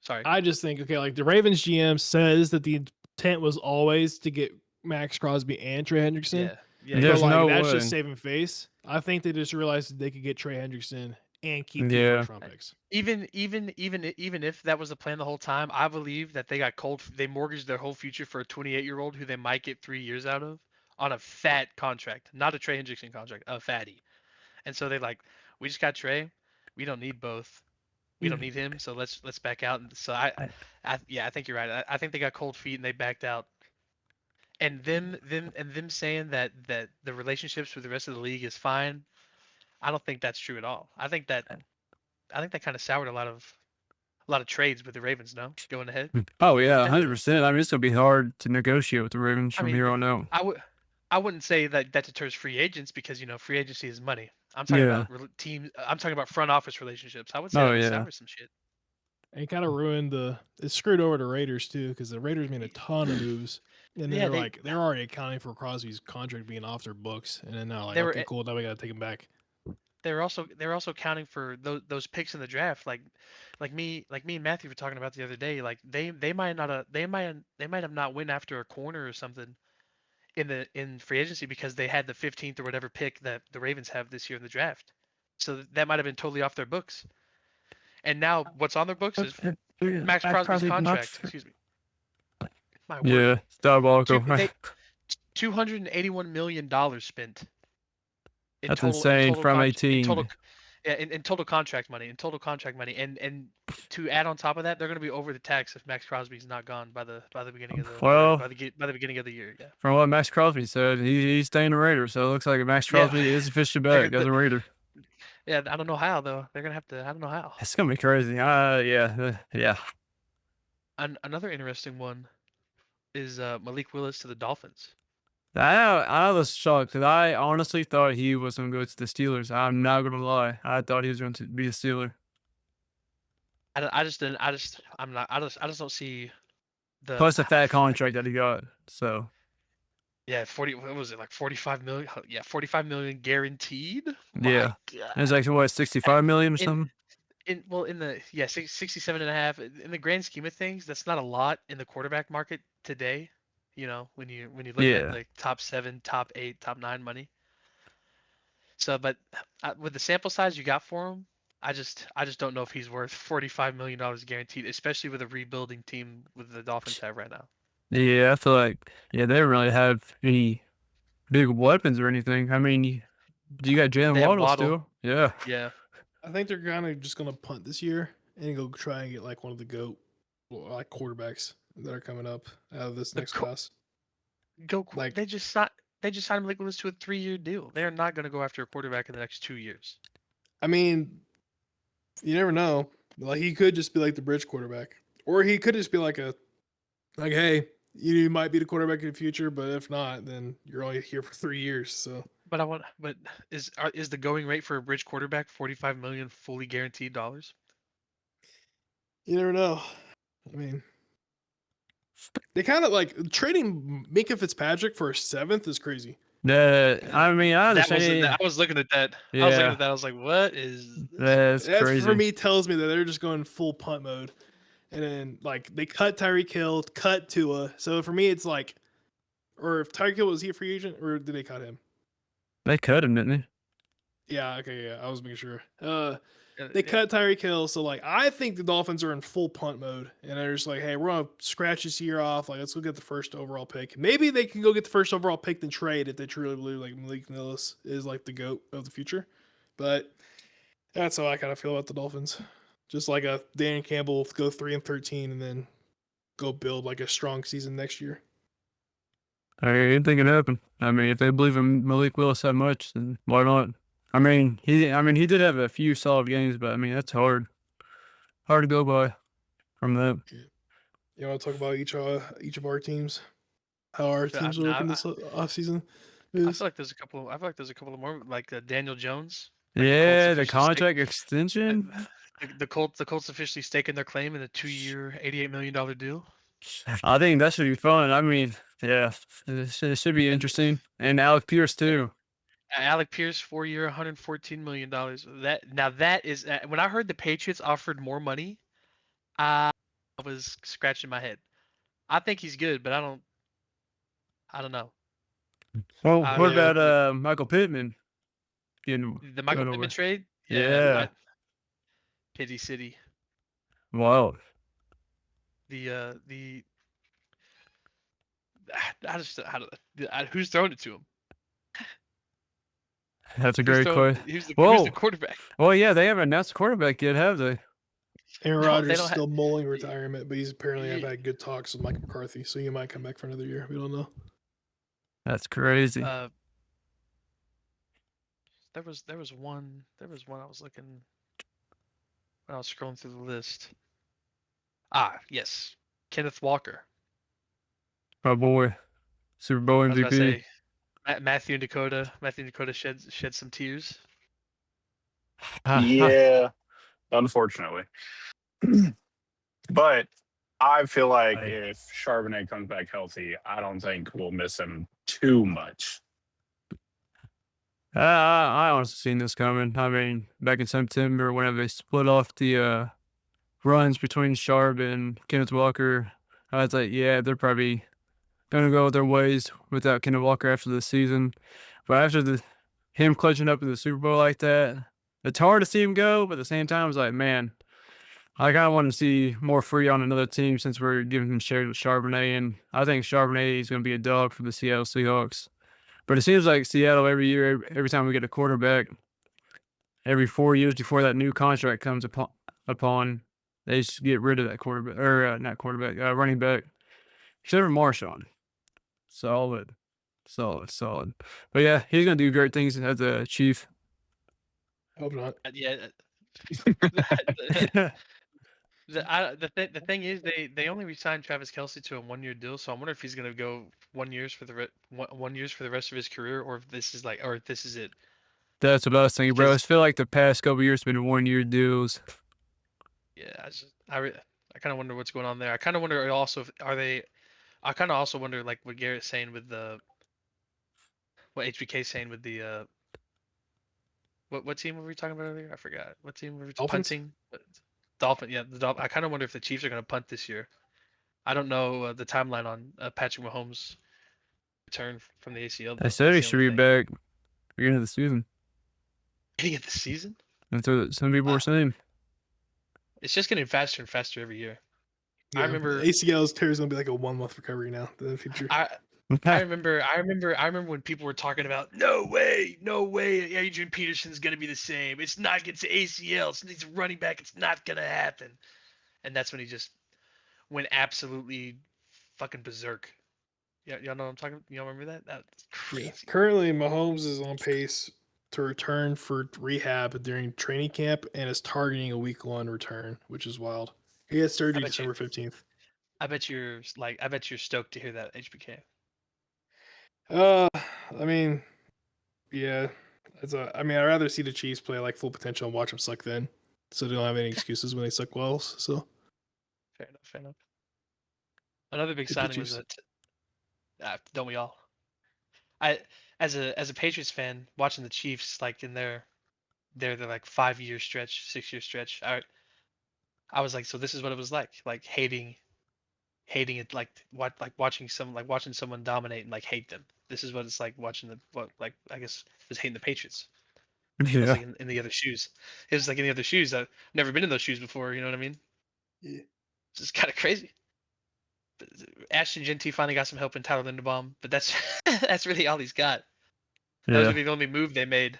Sorry. I just think like the Ravens GM says that the intent was always to get Max Crosby and Trey Hendrickson. Yeah. There's no that's way. just saving face. I think they just realized that they could get Trey Hendrickson and keep the first round picks. Even if that was the plan the whole time, I believe that they got cold. They mortgaged their whole future for a 28-year-old who they might get 3 years out of on a fat contract, not a Trey Hendrickson contract, a fatty. And so they we just got Trey. We don't need both. We don't need him. So let's back out. And so I think you're right. I think they got cold feet and they backed out. And them saying that the relationships with the rest of the league is fine. I don't think that's true at all. I think that kind of soured a lot of trades with the Ravens. No, going ahead. Oh yeah, 100%. I mean, it's gonna be hard to negotiate with the Ravens from here on out. I wouldn't say that deters free agents because free agency is money. I'm talking about teams. I'm talking about front office relationships. I would say that was some shit. And kind of ruined it screwed over the Raiders too, because the Raiders made a ton of moves, and they're already accounting for Crosby's contract being off their books, and then now okay, cool, now we gotta take him back. They're also counting for those picks in the draft, like me and Matthew were talking about the other day. Like they might have not went after a corner or something in free agency because they had the 15th or whatever pick that the Ravens have this year in the draft. So that might have been totally off their books. And now what's on their books is Max Crosby's contract. Excuse me. My word. Yeah, it's diabolical. $281 million spent. That's insane from a team. In total contract money. And to add on top of that, they're going to be over the tax if Max Crosby's not gone by the beginning of the beginning of the year. Yeah. From what Max Crosby said, he's staying a Raider. So it looks like Max Crosby is officially back as a Raider. Yeah, I don't know how though. They're gonna have to. I don't know how. It's gonna be crazy. Yeah. Another interesting one is Malik Willis to the Dolphins. I was shocked because I honestly thought he was going to go to the Steelers. I'm not going to lie. I thought he was going to be a Steeler. I just don't see the plus the fat contract that he got. So yeah, what was it, like 45 million? Yeah, 45 million guaranteed. Yeah, it's like what, 65 million or something. In the 67.5. In the grand scheme of things, that's not a lot in the quarterback market today. When you look at like top 7, top 8, top 9 money. So, but with the sample size you got for him, I just don't know if he's worth $45 million guaranteed, especially with a rebuilding team with the Dolphins have right now. Yeah, I feel like they don't really have any big weapons or anything. I mean, you got Jalen Waddle still. Yeah. Yeah. I think they're kind of just gonna punt this year and go try and get like one of the GOAT quarterbacks that are coming up out of this next class. They just signed Malik Willis to a 3-year deal. They are not going to go after a quarterback in the next 2 years. I mean, you never know. Like he could just be like the bridge quarterback, or he could just be like hey, you might be the quarterback in the future, but if not, then you're only here for 3 years. So. But is the going rate for a bridge quarterback $45 million fully guaranteed dollars? You never know. I mean. They kind of like trading Minka Fitzpatrick for a 7th is crazy. I mean, I understand. I was looking at that. Yeah. I was looking at that. I was like, what is this? That's crazy. For me tells me that they're just going full punt mode. And then like they cut Tyreek Hill, cut Tua. So for me, it's like, or if Tyreek Hill, was he a free agent or did they cut him? They cut him, didn't they? Yeah. Okay. Yeah. I was making sure. They Yeah. cut Tyreek Hill, so like I think the Dolphins are in full punt mode, and they're just like, hey, we're gonna scratch this year off. Like, let's go get the first overall pick. Maybe they can go get the first overall pick then trade if they truly believe like Malik Willis is like the GOAT of the future. But that's how I kind of feel about the Dolphins. Just like a Dan Campbell go 3-13 and then go build like a strong season next year. Anything can happen. I mean, if they believe in Malik Willis that much, then why not? I mean, he did have a few solid games, but I mean, that's hard to go by from that. You want to talk about each of our teams? How our teams are looking this offseason? I feel like there's a couple. I feel like there's a couple of more, like Daniel Jones. Like Yeah, the officially contract extension. the Colts officially staking their claim in a 2-year, $88 million deal. I think that should be fun. I mean, yeah, it should be interesting. And Alec Pierce too. Alec Pierce, 4-year, $114 million. That is when I heard the Patriots offered more money, I was scratching my head. I think he's good, but I don't know. Well, what about Michael Pittman? The Michael Pittman trade? Yeah. Pity City. Wow. Who's throwing it to him? That's a great question. Who's the quarterback? Well, yeah, they haven't announced the quarterback yet, have they? Aaron Rodgers is still mulling retirement, but he's apparently have had good talks with Mike McCarthy, so he might come back for another year. We don't know. That's crazy. There was one I was looking when I was scrolling through the list. Yes, Kenneth Walker. My boy, Super Bowl MVP. I was about to say, Matthew Dakota shed some tears. Yeah, unfortunately. But I feel like if Charbonnet comes back healthy, I don't think we'll miss him too much. I honestly seen this coming. I mean, back in September, whenever they split off the runs between Sharp and Kenneth Walker, I was like, yeah, they're probably gonna go their ways without Kenneth Walker after the season. But after him clutching up in the Super Bowl like that, it's hard to see him go. But at the same time, it's like, man, I kind of want to see more free on another team since we're giving him shares with Charbonnet, and I think Charbonnet is going to be a dog for the Seattle Seahawks. But it seems like Seattle every year, every time we get a quarterback, every 4 years before that new contract comes upon, they just get rid of that quarterback, or not quarterback, running back. Except for Marshawn. Solid. But yeah, he's going to do great things as a Chief. Hope not. Yeah. The thing is, they only re-signed Travis Kelce to a 1-year deal, so I wonder if he's gonna go 1 year for the rest of his career, or if this is it. That's what I was thinking, bro. I feel like the past couple years have been 1-year deals. Yeah, I kind of wonder what's going on there. I kind of wonder also I kind of also wonder like what Garrett's saying with what HBK's saying with the what team were we talking about earlier? I forgot. What team were we punting? Dolphin, yeah, the Dolphin. I kind of wonder if the Chiefs are going to punt this year. I don't know the timeline on Patrick Mahomes' return from the ACL. I said he should be back beginning of the season. Beginning of the season? That's what some people were saying. It's just getting faster and faster every year. Yeah, I remember ACL's tear is going to be like a 1-month recovery now in the future. I remember when people were talking about no way, Adrian Peterson's gonna be the same. It's not against the ACL. He's a running back. It's not gonna happen. And that's when he just went absolutely fucking berserk. Yeah, y'all know what I'm talking about? Y'all remember that? That's crazy. Yeah. Currently, Mahomes is on pace to return for rehab during training camp and is targeting a week 1 return, which is wild. He had surgery December 15th. I bet you're stoked to hear that, HBK. I mean, yeah. I'd rather see the Chiefs play like full potential and watch them suck then, so they don't have any excuses when they suck wells. So, fair enough. Another big signing was that. Don't we all? As a Patriots fan, watching the Chiefs like in their like 5-year stretch, 6-year stretch. I was like, so this is what it was like hating it, like watching someone dominate and like hate them. This is what it's like watching I guess was hating the Patriots. It was Yeah. like in the other shoes. It was like in the other shoes. I've never been in those shoes before. You know what I mean? Yeah. It's just kind of crazy. But Ashton Genty finally got some help in Tyler Linderbaum, but that's that's really all he's got. That was Yeah. really the only move they made.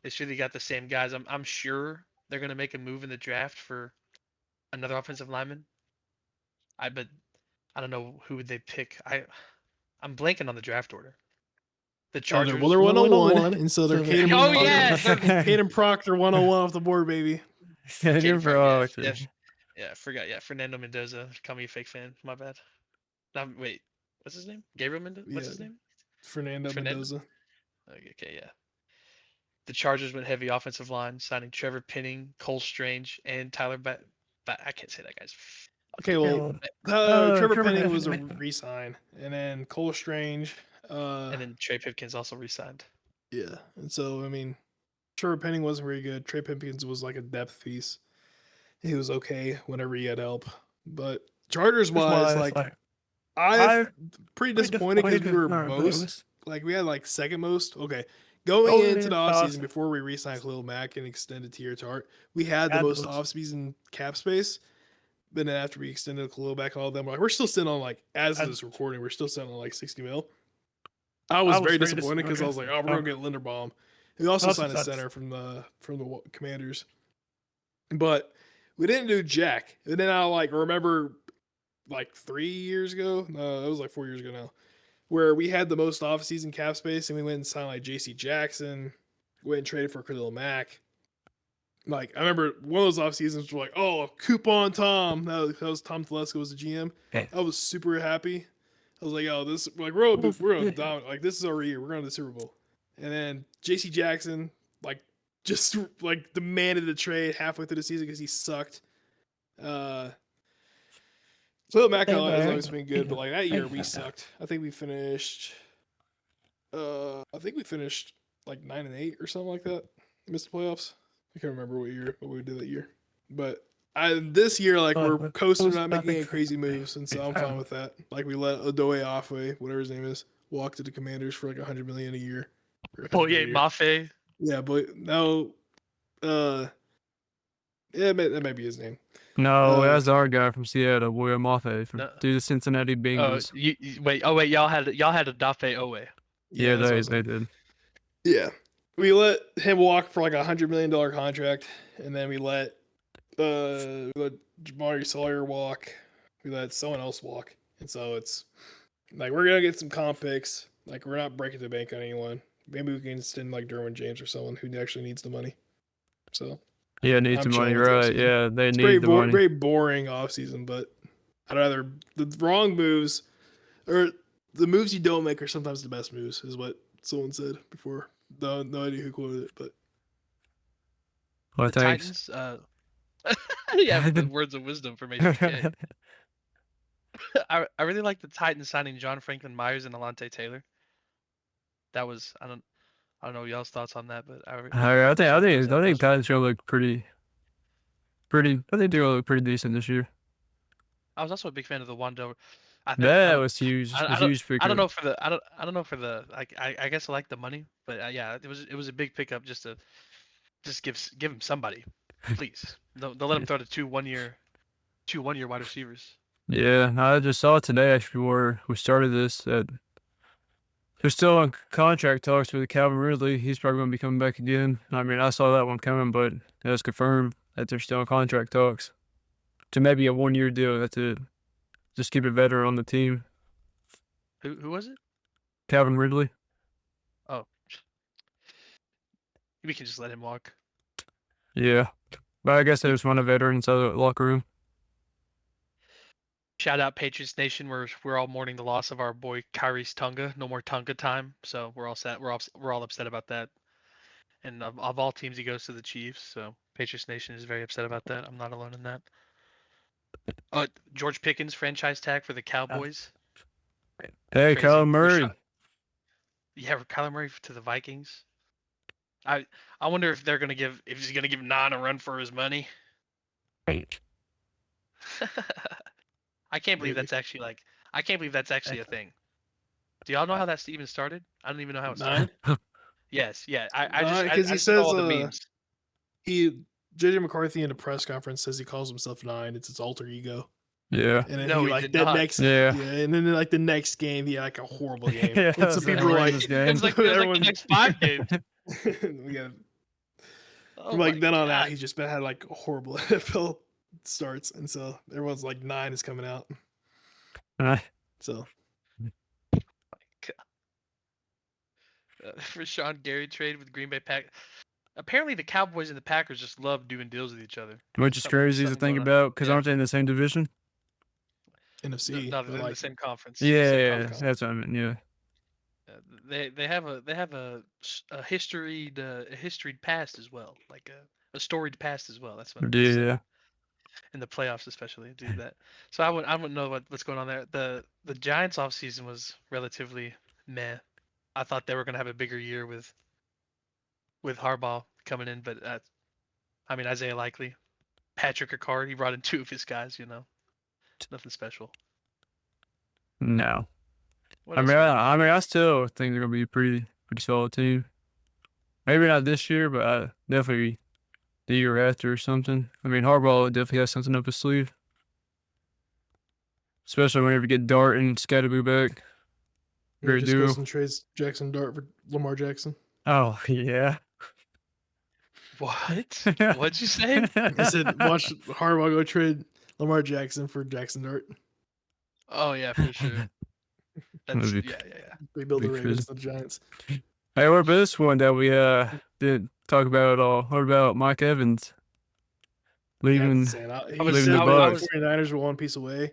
They really got the same guys. I'm sure they're gonna make a move in the draft for another offensive lineman. But I don't know who would they pick. I'm blanking on the draft order. The Chargers. They're Willer 101, and so they're Caden Oh yeah, Caden Proctor 101 off the board, baby. You're Frog, pro. yeah, I forgot. Yeah, Fernando Mendoza. Call me a fake fan. My bad. Wait, what's his name? Gabriel Mendoza. What's Yeah. his name? Fernando Mendoza. Okay, yeah. The Chargers went heavy offensive line, signing Trevor Penning, Cole Strange, and Tyler I can't say that guy's. Okay, well, Trevor Penning was a re-sign, and then Cole Strange. And then Trey Pipkins also re-signed. Yeah, and so I mean, Trevor Penning wasn't very good. Trey Pipkins was like a depth piece. He was okay whenever he had help, but Chargers wise, like I'm pretty disappointed because we were most like we had like second most. Okay, going into the offseason before we re-signed Khalil Mack and extended Tier Tart, we had the most offseason cap space. But then after we extended Khalil back, all of them, we're still sitting on like as this recording, we're still sitting on like 60 mil. I was very disappointed because I was like, oh, we're gonna get Linderbaum. We also signed a center from the Commanders, but we didn't do jack. And then I like remember like 3 years ago, no, it was like 4 years ago now, where we had the most off-season cap space, and we went and signed like J.C. Jackson, went and traded for Khalil Mack. Like I remember one of those off seasons were like, oh, coupon Tom. That was Tom Telesco was the GM. I was super happy. I was like, oh, this like we're gonna dominate. Like this is our year. We're going to the Super Bowl. And then J.C. Jackson like just like demanded the trade halfway through the season because he sucked. Khalil Mack has always been good, but like that year we sucked. I think we finished like 9-8 or something like that. Missed the playoffs. I can't remember what we did that year, but this year like we're coasting, not making any crazy moves, and so I'm fine with that. Like we let Odoye Offway, whatever his name is, walk to the Commanders for like $100 million a year. Boye Mafe. Yeah, but no, yeah, that might be his name. No, that's our guy from Seattle, William Mafe from the Cincinnati Bengals. Wait, y'all had a Dafe Owe. Yeah, they did. Yeah. We let him walk for like $100 million contract, and then we let Jamari Sawyer walk. We let someone else walk, and so it's like we're gonna get some comp picks. Like we're not breaking the bank on anyone. Maybe we can extend like Derwin James or someone who actually needs the money. So yeah, needs the money, right? Yeah, they need the money. Very boring offseason, but I'd rather the wrong moves or the moves you don't make are sometimes the best moves, is what someone said before. No idea who quoted it, but well, thanks. Titans, yeah, the words of wisdom from AJK. I really like the Titans signing John Franklin Myers and Alante Taylor. That was I don't know y'all's thoughts on that, but I think Titans should look pretty. I think they'll look pretty decent this year. I was also a big fan of the Wando. That was huge. Huge pickup. I don't know for the like. I guess I like the money, but yeah, it was a big pickup just to give him somebody, please. Don't let him throw to two one year wide receivers. Yeah, I just saw today actually where we started this that they're still on contract talks with Calvin Ridley. He's probably going to be coming back again. I mean, I saw that one coming, but it was confirmed that they're still in contract talks to maybe a 1 year deal. That's it. Just keep a veteran on the team. Who was it? Calvin Ridley. Oh. We can just let him walk. Yeah. But I guess they just want a veteran inside the locker room. Shout out Patriots Nation. We're all mourning the loss of our boy Kyrie's Tonga. No more Tonga time. So we're all set. We're all upset about that. And of all teams, he goes to the Chiefs. So Patriots Nation is very upset about that. I'm not alone in that. George Pickens franchise tag for the Cowboys. Hey, Kyler Murray. Yeah, Kyler Murray to the Vikings. I wonder if he's gonna give Nan a run for his money. Right. I can't believe that's actually a thing. Do y'all know how that even started? I don't even know how it started. Yes, yeah. I because he just says saw the memes. JJ McCarthy in a press conference says he calls himself 9. It's his alter ego. Yeah. And then No, he he like did that not. next Yeah. and then like the next game he had like a horrible game. Yeah, And some it was a people were like, horrendous game. It was like the next 5 games. yeah. Oh From like my then on out, God. he's just been had like horrible NFL starts, and so everyone's like 9 is coming out. So Rashawn Gary trade with Green Bay Pack. Apparently, the Cowboys and the Packers just love doing deals with each other. Which is crazy to something think going on. about because Yeah. aren't they in the same division? NFC, No, but they're in like the same conference. Yeah, Same yeah, conference. that's what I mean. Yeah. They have a historied past as well, like a storied past as well. That's what I'm just saying. Yeah. In the playoffs, especially do that. So I wouldn't know what's going on there. The Giants offseason was relatively meh. I thought they were gonna have a bigger year with Harbaugh coming in, but I mean Isaiah Likely, Patrick Ricard, he brought in 2 of his guys. Nothing special. No. What I else mean, we got? I still think they're gonna be a pretty solid team. Maybe not this year, but definitely the year after or something. I mean, Harbaugh definitely has something up his sleeve, especially whenever you get Dart and Scatterboo back. Great just duo. goes and trades Jackson Dart for Lamar Jackson. Oh yeah. What? What'd you say? I said watch Harbaugh go trade Lamar Jackson for Jackson Dart. Oh yeah, for sure. That's That'd be- yeah. Rebuild the Big Ravens, fizz. the Giants. Hey, what about this one that we didn't talk about at all? What about Mike Evans leaving? He leaving said the the Bucs. 49ers were one piece away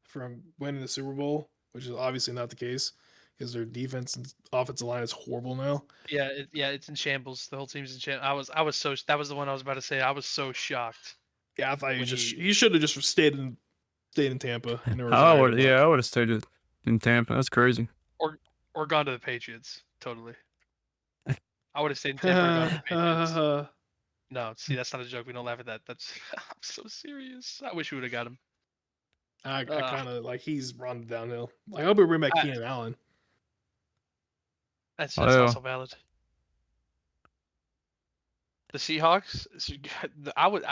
from winning the Super Bowl, which is obviously not the case because their defense and offensive line is horrible now. Yeah, it's in shambles. The whole team's in shambles. I was so that was the one I was about to say. I was so shocked. Yeah, I thought When he should have just stayed in Tampa. And I retired would, a yeah, buck. I would have stayed in Tampa. That's crazy. or gone to the Patriots. Totally. I would have stayed in Tampa or gone to the Patriots. No, see, that's not a joke. We don't laugh at that. That's I'm so serious. I wish we would have got him. I kind of like he's run downhill. Like, I hope we bring back Keenan Allen. That's Oh, yeah. also valid. The Seahawks,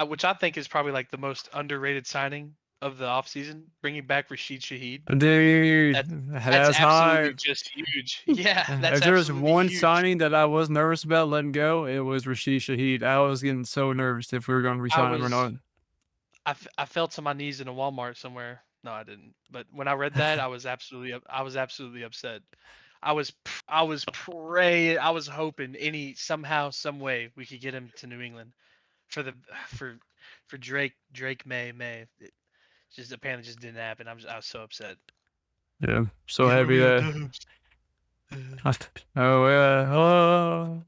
which I think is probably like the most underrated signing of the offseason, bringing back Rashid Shaheed. Dude, That's that's absolutely high. just huge. Yeah, that's If there was absolutely one huge. signing that I was nervous about letting go, it was Rashid Shaheed. I was getting so nervous if we were going to resign him or not. I fell to my knees in a Walmart somewhere. No, I didn't. But when I read that, I was absolutely upset. I was praying. I was hoping somehow, some way we could get him to New England for Drake May. It just apparently just didn't happen. I was so upset. Yeah, so happy that. Oh yeah. Oh.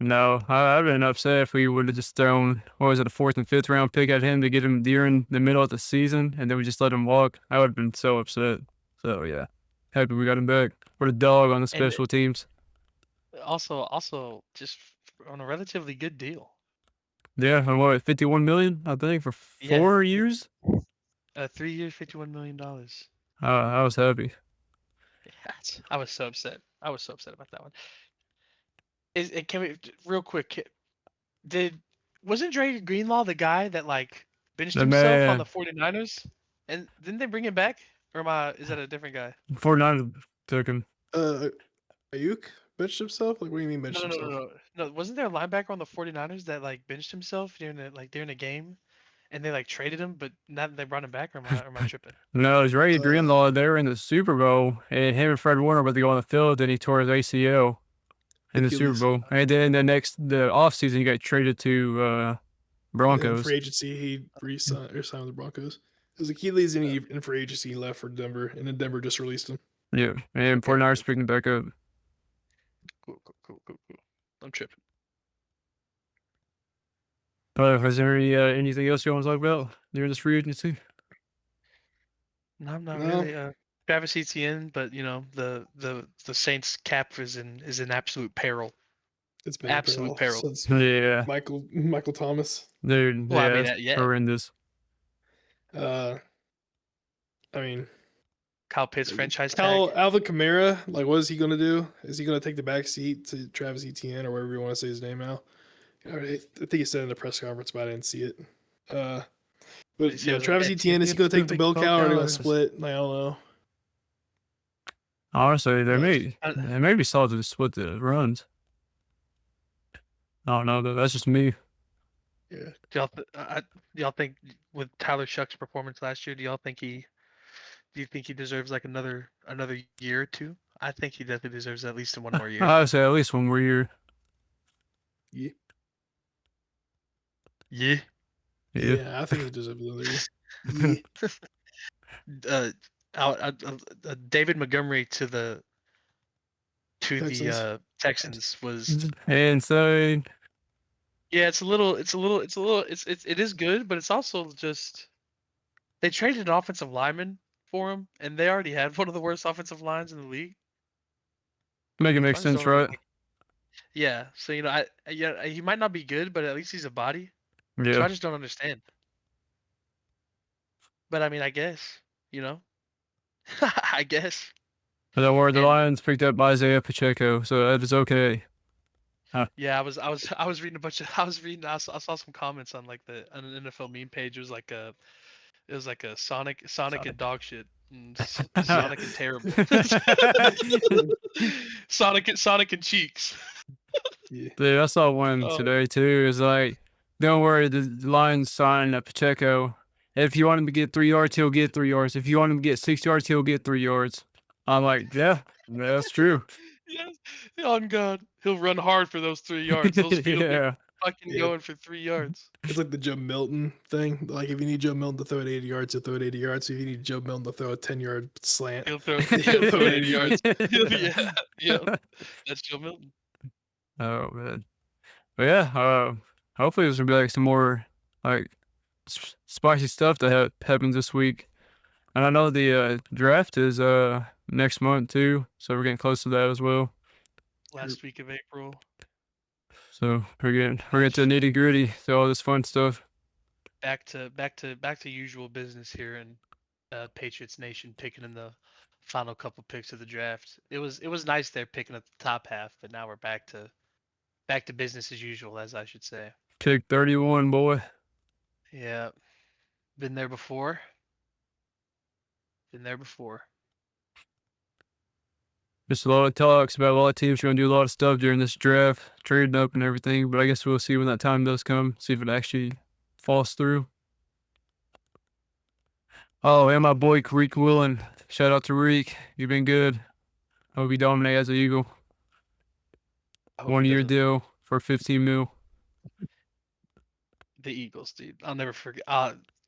No, I've been upset if we would have just thrown, what was it, a 4th and 5th round pick at him to get him during the middle of the season, and then we just let him walk. I would have been so upset. So yeah, happy we got him back. What a dog on the special teams. Also, just on a relatively good deal. Yeah, and what, 51 million, I think, for 4 years. 3 years, $51 million. I was happy. I was so upset. I was so upset about that one. Can we real quick? Wasn't Dre Greenlaw the guy that like benched himself on the 49ers? And didn't they bring him back? Or is that a different guy? 49ers took him. Ayuk benched himself? Like, what do you mean benched himself? No. Wasn't there a linebacker on the 49ers that like benched himself during a game? And they like traded him, but now they brought him back, or am I tripping? No, it was Ray Greenlaw. They were in the Super Bowl, and him and Fred Warner were to go on the field, and he tore his ACL in the Super Bowl. And then the offseason, he got traded to Broncos. In free agency, he signed with the Broncos. It was Achilles, and in free agency, he left for Denver, and then Denver just released him. Yeah, and 49ers picking him back up. Cool. I'm tripping. Is there anything else you want to talk about during this free agency? No, I'm not really. Travis Etienne, but the Saints cap is in absolute peril. It's been absolute peril. Since Yeah, Michael Thomas. Dude, well, horrendous. I mean, Kyle Pitts franchise tag. Alvin Kamara, like, what is he going to do? Is he going to take the back seat to Travis Etienne or whatever you want to say his name now? I think he said in the press conference, but I didn't see it. But yeah, Travis Etienne, is he going to take the bell cow or are they going to split? Like, I don't know. Honestly, they may be solid to split the runs. I don't know though. That's just me. Yeah. Do y'all think with Tyler Shuck's performance last year, do you think he deserves like another year or two? I think he definitely deserves at least one more year. I would say at least one more year. Yeah. Yeah. Yeah, I think he deserves another year. David Montgomery to the Texans was insane. Yeah, it is good, but it's also just they traded an offensive lineman for him, and they already had one of the worst offensive lines in the league. Make it make sense, right? Yeah, so he might not be good, but at least he's a body. Yeah. So I just don't understand. But I mean, I guess, I guess. But don't worry, the Lions picked up Isaiah Pacheco, so that is okay. Yeah, I was reading I saw some comments on like on an NFL meme page. It was like a Sonic and dog shit. And Sonic and terrible. Sonic and cheeks. Yeah. Dude, I saw one today too. It's like, don't worry, the Lions signed Pacheco. If you want him to get 3 yards, he'll get 3 yards. If you want him to get 6 yards, he'll get 3 yards. I'm like, yeah, that's true. Yes. On God, he'll run hard for those 3 yards. Those feet will be fucking going for 3 yards. It's like the Joe Milton thing. Like, if you need Joe Milton to throw it 80 yards, he'll throw it 80 yards. So if you need Joe Milton to throw a 10-yard slant, he'll throw it 80 yards. Yeah, that's Joe Milton. Oh man, but yeah, hopefully there's gonna be like some more like spicy stuff that happens this week. And I know the draft is next month too, so we're getting close to that as well. Last week of April. So we're getting to the nitty gritty, so all this fun stuff. Back to usual business here in Patriots Nation, picking in the final couple picks of the draft. It was nice there picking at the top half, but now we're back to business as usual, as I should say. Pick 31, boy. Yeah, been there before. Just a lot of talks about a lot of teams are going to do a lot of stuff during this draft, trading up and everything. But I guess we'll see when that time does come, see if it actually falls through. Oh, and my boy Reek Willen. Shout out to Reek. You've been good. Hope you dominate as an Eagle. 1 year deal for 15 mil. The Eagles, dude. I'll never forget.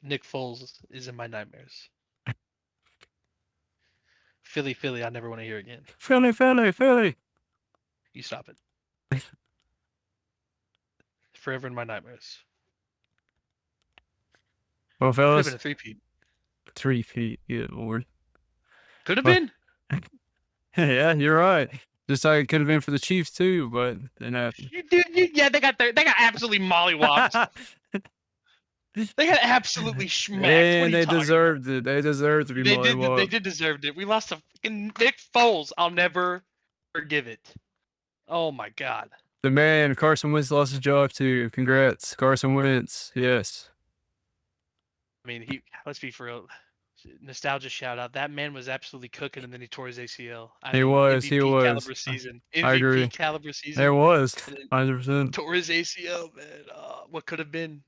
Nick Foles is in my nightmares. Philly, I never want to hear again. Philly. You stop it. Forever in my nightmares. Well, fellas. Could have been a 3-peat. 3 feet, yeah, Lord. Could have been. Yeah, you're right. Just like it could have been for the Chiefs too, but then yeah, they got absolutely mollywopped. They got absolutely smacked. And they deserved it. They deserved to be mollywopped. They did deserve it. We lost to fucking Nick Foles. I'll never forgive it. Oh my God. The man, Carson Wentz, lost his job too. Congrats, Carson Wentz. Yes. I mean, let's be for real. Nostalgia shout out. That man was absolutely cooking, and then he tore his ACL. He was. Caliber season. MVP I agree. Caliber season. There was. 100%. Tore his ACL, man. What could have been?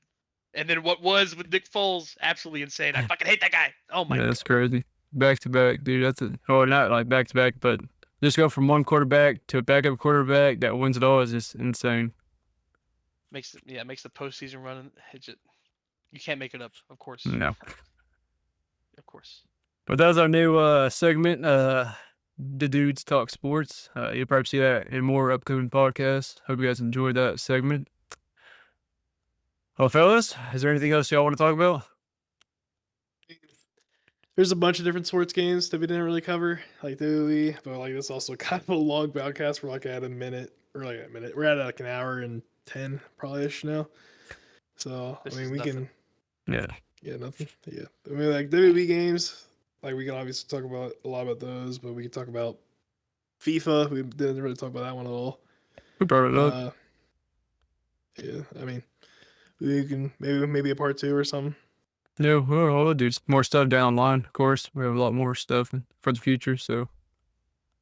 And then what was with Nick Foles? Absolutely insane. I fucking hate that guy. Oh my God. That's crazy. Back to back, dude. That's it. Oh, not like back to back, but just go from one quarterback to a backup quarterback that wins it all is just insane. Makes the postseason run. You can't make it up, of course. No. Of course. But that was our new segment, The Dudes Talk Sports. You'll probably see that in more upcoming podcasts. Hope you guys enjoyed that segment. Well, fellas, is there anything else y'all want to talk about? There's a bunch of different sports games that we didn't really cover, like the WWE, but like this also kind of a long podcast. We're like at a minute. We're at like an hour and 10 probably-ish now. So I mean, we can. Yeah. Yeah, nothing. Yeah, I mean, like WWE games. Like we can obviously talk about a lot about those, but we can talk about FIFA. We didn't really talk about that one at all. We brought it up. Yeah, I mean, we can maybe a part 2 or something. Yeah, we'll do more stuff down the line. Of course, we have a lot more stuff for the future. So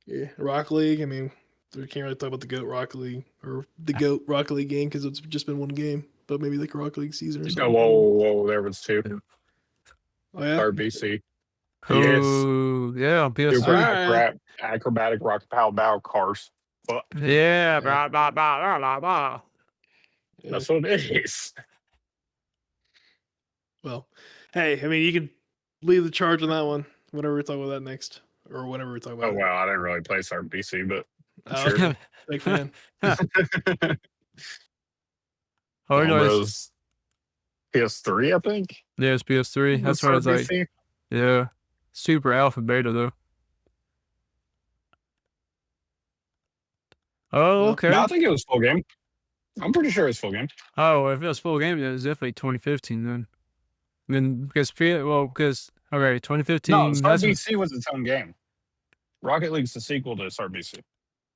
yeah, Rocket League. I mean, we can't really talk about the GOAT Rocket League or the GOAT Rocket League game because it's just been one game. But maybe like a Rocket League season or something. Whoa, there was 2. Oh yeah. RBC. oh yeah, on PS3. Super acrobatic rock bow cars. But Yeah, blah, blah, blah, blah, blah. that's what it is. Well, hey, I mean, you can leave the charge on that one whenever we talk about that next, or whenever we talk about Oh it. wow, I didn't really play RBC, but Oh, sure. big fan. Oh, no, it's, was PS3, I think. yeah, it's PS3. That's what I was like. RBC? Yeah, super alpha beta though. Oh, okay. No, I think it was full game. I'm pretty sure it's full game. Oh, if it was full game, then it was definitely 2015 then. Then because okay, 2015. No, that's RBC was its own game. Rocket League's the sequel to RBC.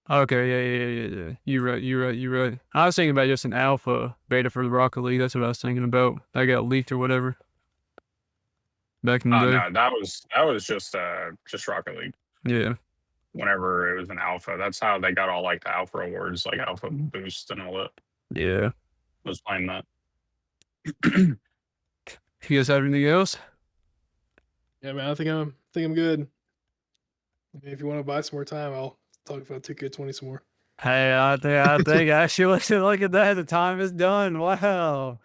okay. Yeah. You're right. I was thinking about just an alpha beta for the Rocket League. That's what I was thinking about. That got leaked or whatever. Back in the day. No, that was just Rocket League. Yeah. Whenever it was an alpha, that's how they got all like the alpha awards, like alpha boost and all that. Yeah. Was playing that. You guys have anything else? Yeah, man, I think I'm good. I mean, if you want to buy some more time, I'll talk about 2K20 some more. Hey, I think actually look at that. The time is done. Wow.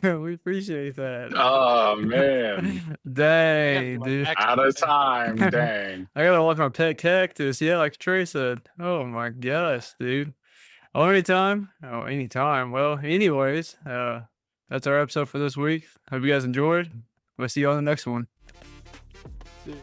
We appreciate that. Oh man. Dang, dude. Out of time, dang. I gotta watch my pet cactus. Yeah, like Trey said. Oh my gosh, dude. Oh, anytime. Well, anyways, that's our episode for this week. Hope you guys enjoyed. We'll see you on the next one. Dude.